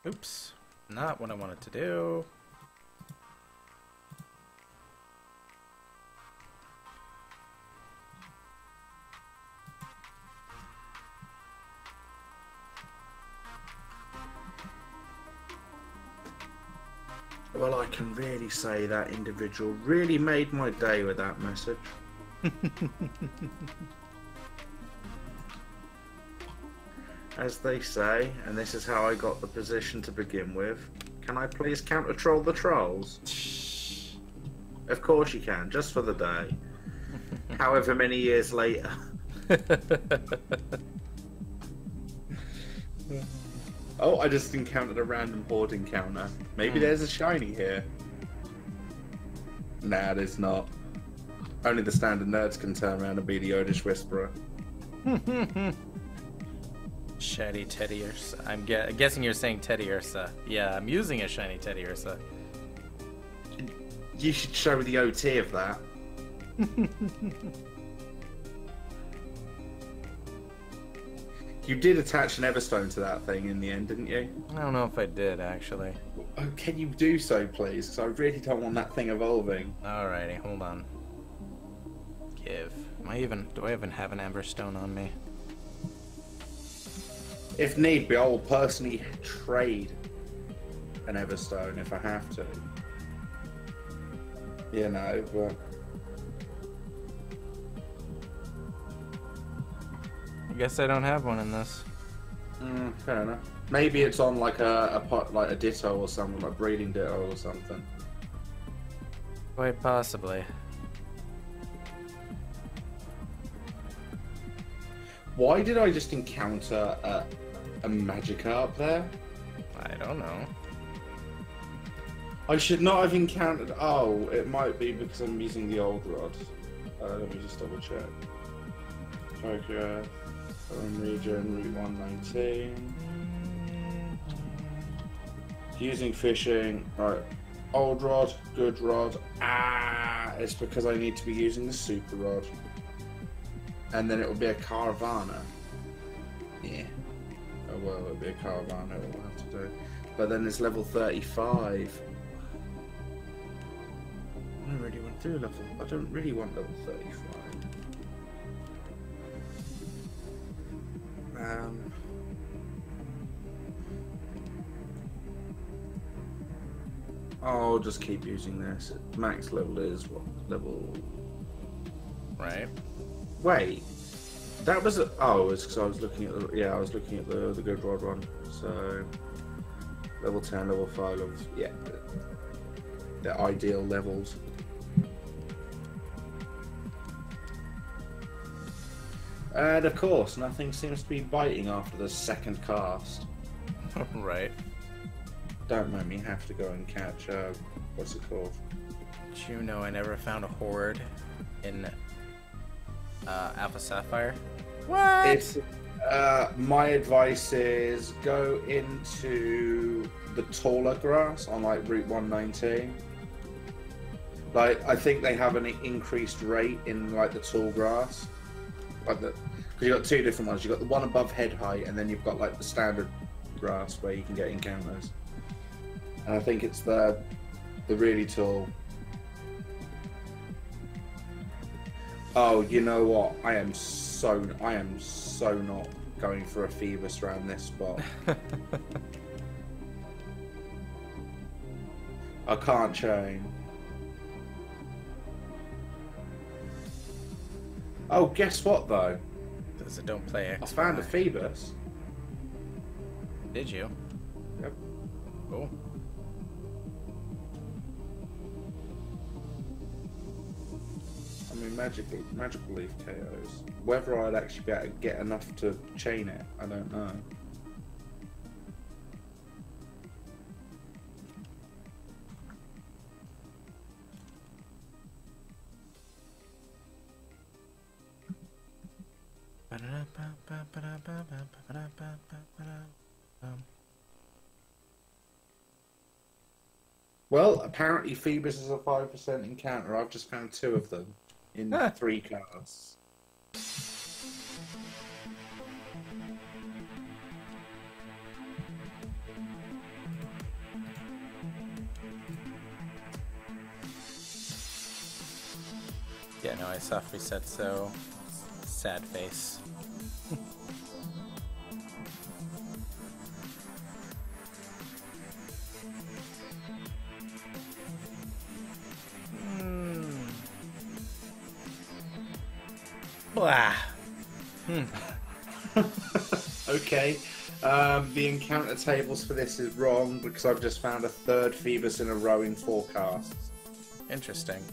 Oops. Not what I wanted to do. Well, I can really say that individual really made my day with that message. As they say, and this is how I got the position to begin with, can I please counter-troll the trolls? Of course you can, just for the day. However many years later. Oh, I just encountered a random horde encounter. Maybe there's a shiny here. Nah, there's not. Only the standard nerds can turn around and be the Odish Whisperer. Shiny Teddy Ursa. I'm guessing you're saying Teddy Ursa. Yeah, I'm using a shiny Teddy Ursa. You should show me the OT of that. You did attach an Everstone to that thing in the end, didn't you? I don't know if I did, actually. Oh, can you do so, please? Because I really don't want that thing evolving. Alrighty, hold on. Give. Do I even have an Everstone on me? If need be, I will personally trade an Everstone if I have to. You know, but... I guess I don't have one in this. Fair enough. Maybe it's on like a Ditto or something, like Breeding Ditto or something. Quite possibly. Why did I just encounter a Magikarp there? I don't know. I should not have encountered... Oh, it might be because I'm using the old rod. Let me just double check. Okay. Home region, Route 119. Using fishing. Right. Old rod, good rod. It's because I need to be using the super rod. And then it will be a Caravana. Yeah. Oh well, it'll be a Caravana, we'll have to do. But then it's level 35. I don't really want to do level. I don't really want level 35. I'll just keep using this. Max level is what? Level... Right. Wait. That was... Oh, it's because I was looking at the... Yeah, I was looking at the good rod one. So... Level 10, level 5, level... Yeah. The ideal levels. And of course, nothing seems to be biting after the second cast. Right. Don't make me have to go and catch, what's it called? Did you know I never found a horde in Alpha Sapphire? What? It's, my advice is go into the taller grass on like Route 119. Like, I think they have an increased rate in like the tall grass. Like because you've got two different ones. You've got the one above head height, and then you've got like the standard grass where you can get encounters. And I think it's the really tall. Oh, you know what? I am so not going for a Phoebus around this spot. I can't chain. Oh, guess what though? Does it don't play X? I found a Phoebus. Did you? Yep. Cool. I mean, magical leaf KOs. Whether I'd actually be able to get enough to chain it, I don't know. Well, apparently Phoebus is a 5% encounter. I've just found two of them. in 3 casts. Yeah, no, I soft reset, so sad face. Blah. Okay. The encounter tables for this is wrong because I've just found a 3rd Phoebus in a row in 4 casts. Interesting.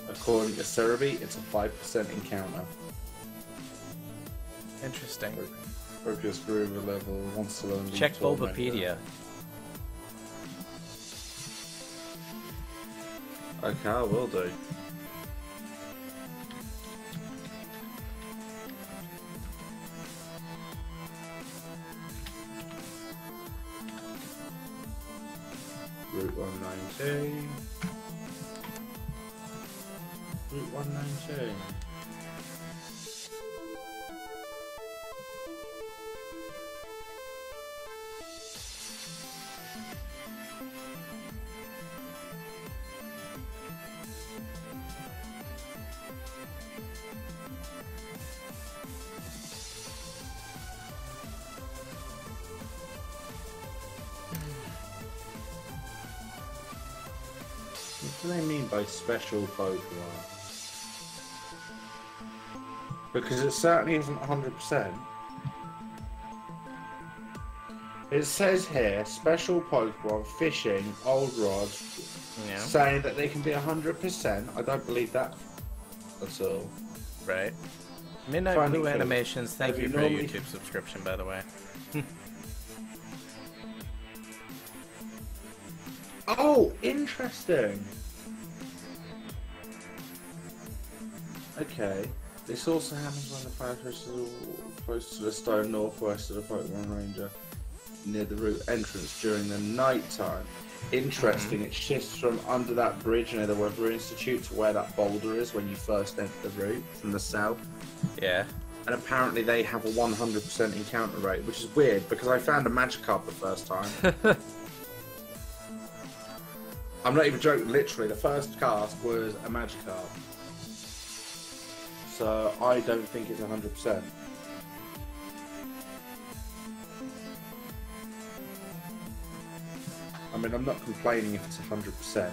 According to Cerebi, it's a 5% encounter. Interesting. Focus Groover level wants to learn. Check Bulbapedia. Okay, I will do. Route 192. Route 192. What do they mean by special Pokemon? Because it certainly isn't 100%. It says here, special Pokemon, fishing, old rod, saying that they can be 100%. I don't believe that at all. Right. Midnight Finding Blue food. Animations, thank Have you you for your normally- YouTube subscription, by the way. Oh, interesting. Okay. This also happens when the fire fish is close to the stone northwest of the Pokemon Ranger, near the route entrance during the night time. Interesting. It shifts from under that bridge near the Weather Institute to where that boulder is when you first enter the route from the south. Yeah. And apparently they have a 100% encounter rate, which is weird because I found a Magikarp the first time. I'm not even joking, literally, the first cast was a Magikarp. So I don't think it's 100%. I mean, I'm not complaining if it's 100%.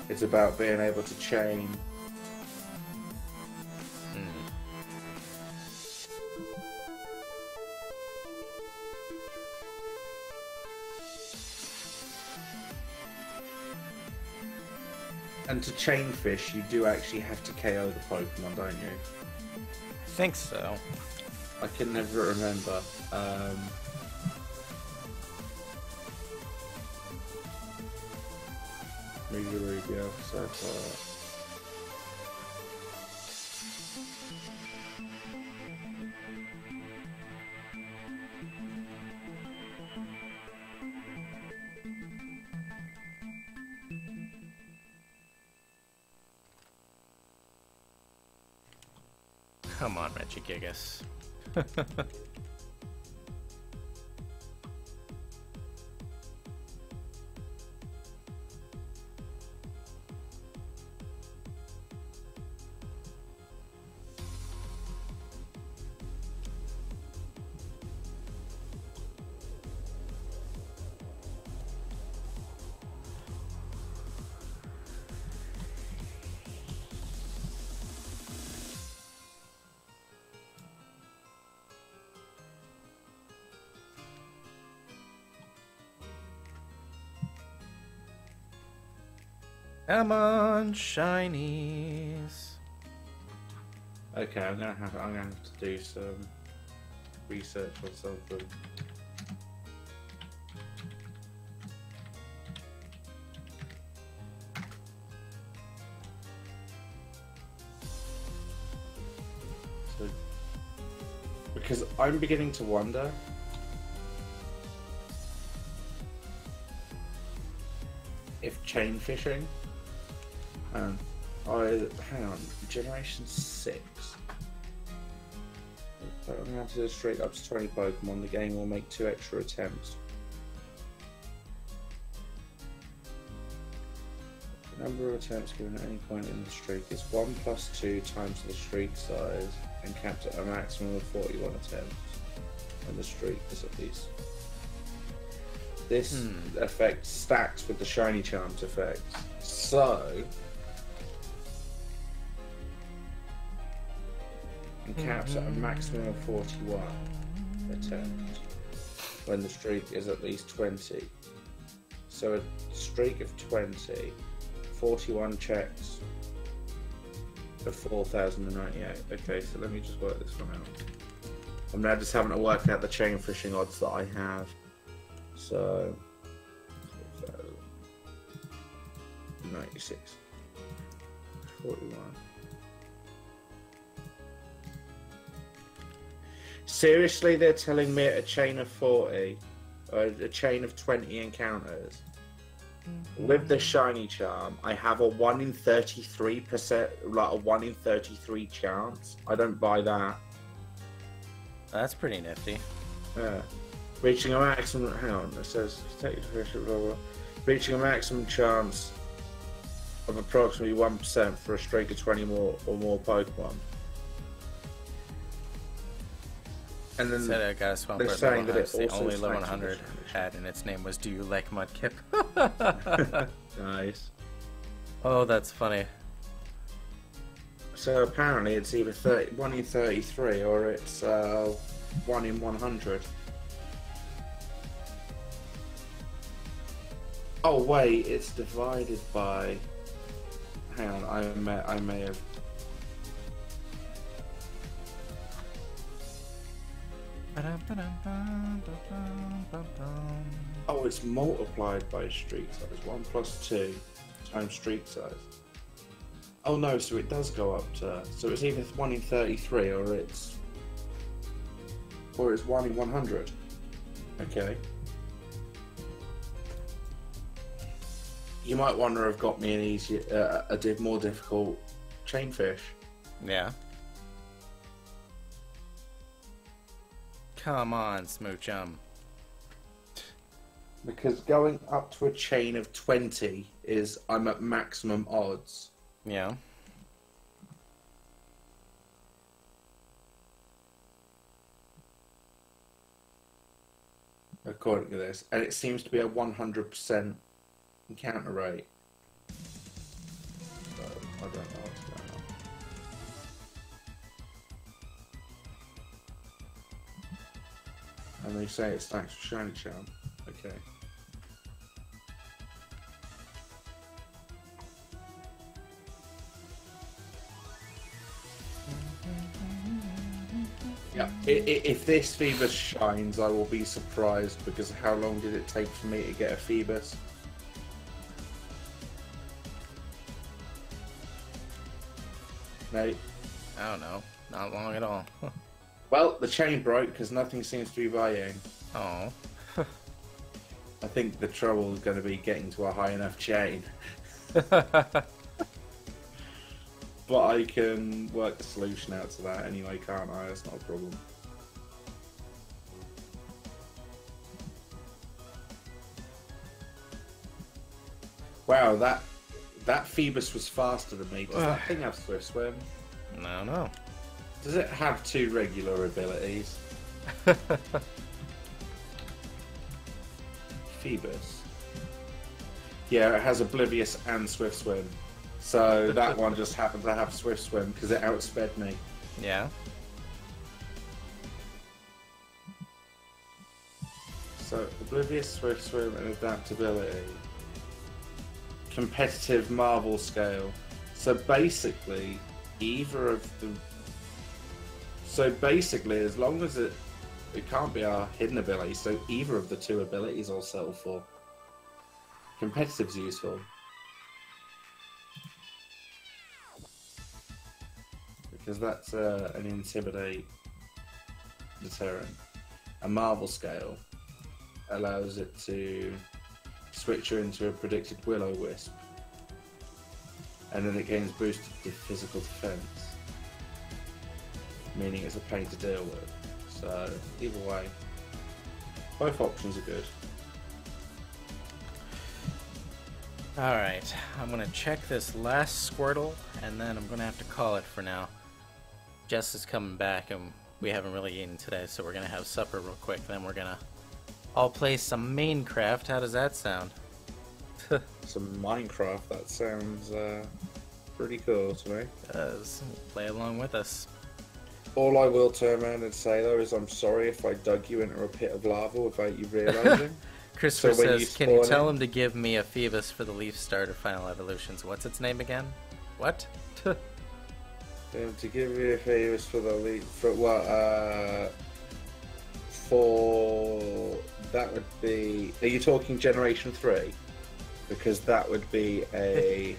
It's about being able to chain. And to chain fish, you do actually have to KO the Pokemon, don't you? Think so. I can never remember. Rubio, so far. Come on, Regigigas. Come on, shinies. Okay, I'm gonna have to do some research on something. So, because I'm beginning to wonder if chain fishing, hang on, Generation 6. I'm going to have to do straight up to 20 Pokemon. The game will make 2 extra attempts. The number of attempts given at any point in the streak is 1 plus 2 times the streak size and capped at a maximum of 41 attempts when the streak is at least. This effect stacks with the Shiny Charms effect. So, and caps at a maximum of 41 attempts when the streak is at least 20. So a streak of 20, 41 checks of 4,098. Okay, so let me just work this one out. I'm now just having to work out the chain fishing odds that I have. So 96, 41. Seriously, they're telling me a chain of 40, or a chain of 20 encounters. With the Shiny Charm, I have a 1 in 33%, like a 1 in 33 chance. I don't buy that. That's pretty nifty. Yeah. Reaching a maximum, hang on, it says, take the fish, blah, blah, blah. Reaching a maximum chance of approximately 1% for a streak of 20 more Pokemon. And then said I got a swamp they're saying that it the also only level stacks with 100 the had, and its name was "Do You Like Mudkip?" Nice. Oh, that's funny. So apparently it's either 1 in 33 or it's 1 in 100. Oh wait, it's divided by. Hang on, I may have. Oh, it's multiplied by streak size. 1 plus 2 times streak size. Oh no, so it does go up to. So it's either 1 in 33 or it's 1 in 100. Okay. You might wonder have got me an easier, more difficult chain fish. Yeah. Come on, Smoochum. Because going up to a chain of 20 is I'm at maximum odds. Yeah. According to this. And it seems to be a 100% encounter rate. So, I don't know what's going on. And they say it stacks with Shiny Charm. Okay. Yeah, if this Phoebus shines, I will be surprised because how long did it take for me to get a Phoebus? No. I don't know. Not long at all. Well, the chain broke because nothing seems to be buying. Oh. I think the trouble is going to be getting to a high enough chain. But I can work the solution out to that anyway, can't I? That's not a problem. Wow, that Phoebus was faster than me. Does that thing have Swift Swim? No, no. Does it have 2 regular abilities? Phoebus. Yeah, it has Oblivious and Swift Swim. So that one just happened to have Swift Swim because it outsped me. Yeah. So Oblivious, Swift Swim, and Adaptability. Competitive Marvel Scale. So basically, either of the. So basically, as long as it can't be our hidden ability, so either of the 2 abilities I'll settle for. Competitive's useful. because that's an intimidate deterrent. A Marvel scale allows it to switch her into a predicted Will-O-Wisp, and then it gains boosted physical defense, meaning it's a pain to deal with. So either way, both options are good. Alright, I'm gonna check this last Squirtle, and then I'm gonna have to call it for now. Jess is coming back, and we haven't really eaten today, so we're gonna have supper real quick, then we're gonna all play some Minecraft. How does that sound? Some Minecraft, that sounds pretty cool to me. It does. Play along with us. All I will turn around and say though is I'm sorry if I dug you into a pit of lava without you realising. Christopher So when says, you can you spawn tell in- him to give me a Phoebus for the Leaf Starter Final Evolutions? What's its name again? What? To give you a favours for the lead, for what, for, that would be, are you talking Generation 3? Because that would be a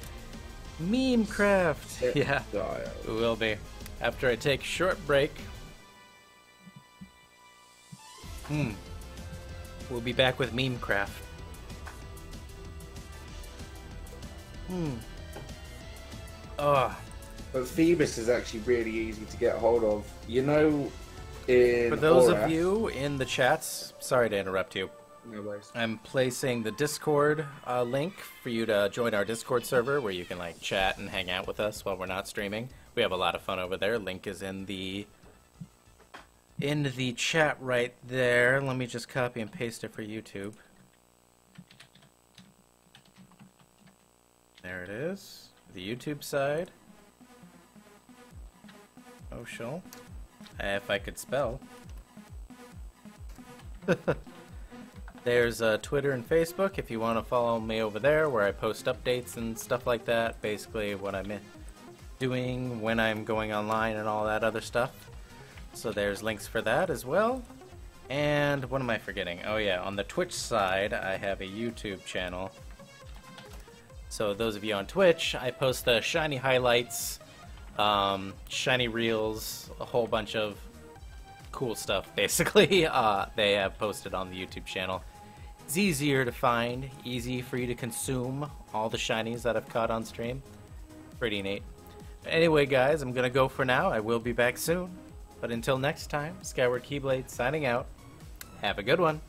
Memecraft! Yeah, dial. it will be. After I take a short break. We'll be back with Memecraft. Oh, But Phoebus is actually really easy to get hold of. You know, in for those Aura, of you in the chats, sorry to interrupt you. no worries. I'm placing the Discord link for you to join our Discord server where you can like chat and hang out with us while we're not streaming. We have a lot of fun over there. Link is in the chat right there. Let me just copy and paste it for YouTube. There it is. The YouTube side. Oh, sure. If I could spell. There's Twitter and Facebook if you want to follow me over there where I post updates and stuff like that. Basically what I'm doing when I'm going online and all that other stuff. So there's links for that as well. And what am I forgetting? Oh yeah, on the Twitch side I have a YouTube channel. So those of you on Twitch, I post the shiny highlights, shiny reels, a whole bunch of cool stuff basically. They have posted on the YouTube channel. It's easier to find, easy for you to consume all the shinies that I've caught on stream. Pretty neat. Anyway guys, I'm gonna go for now. I will be back soon. But until next time, Skyward Keyblade signing out. Have a good one.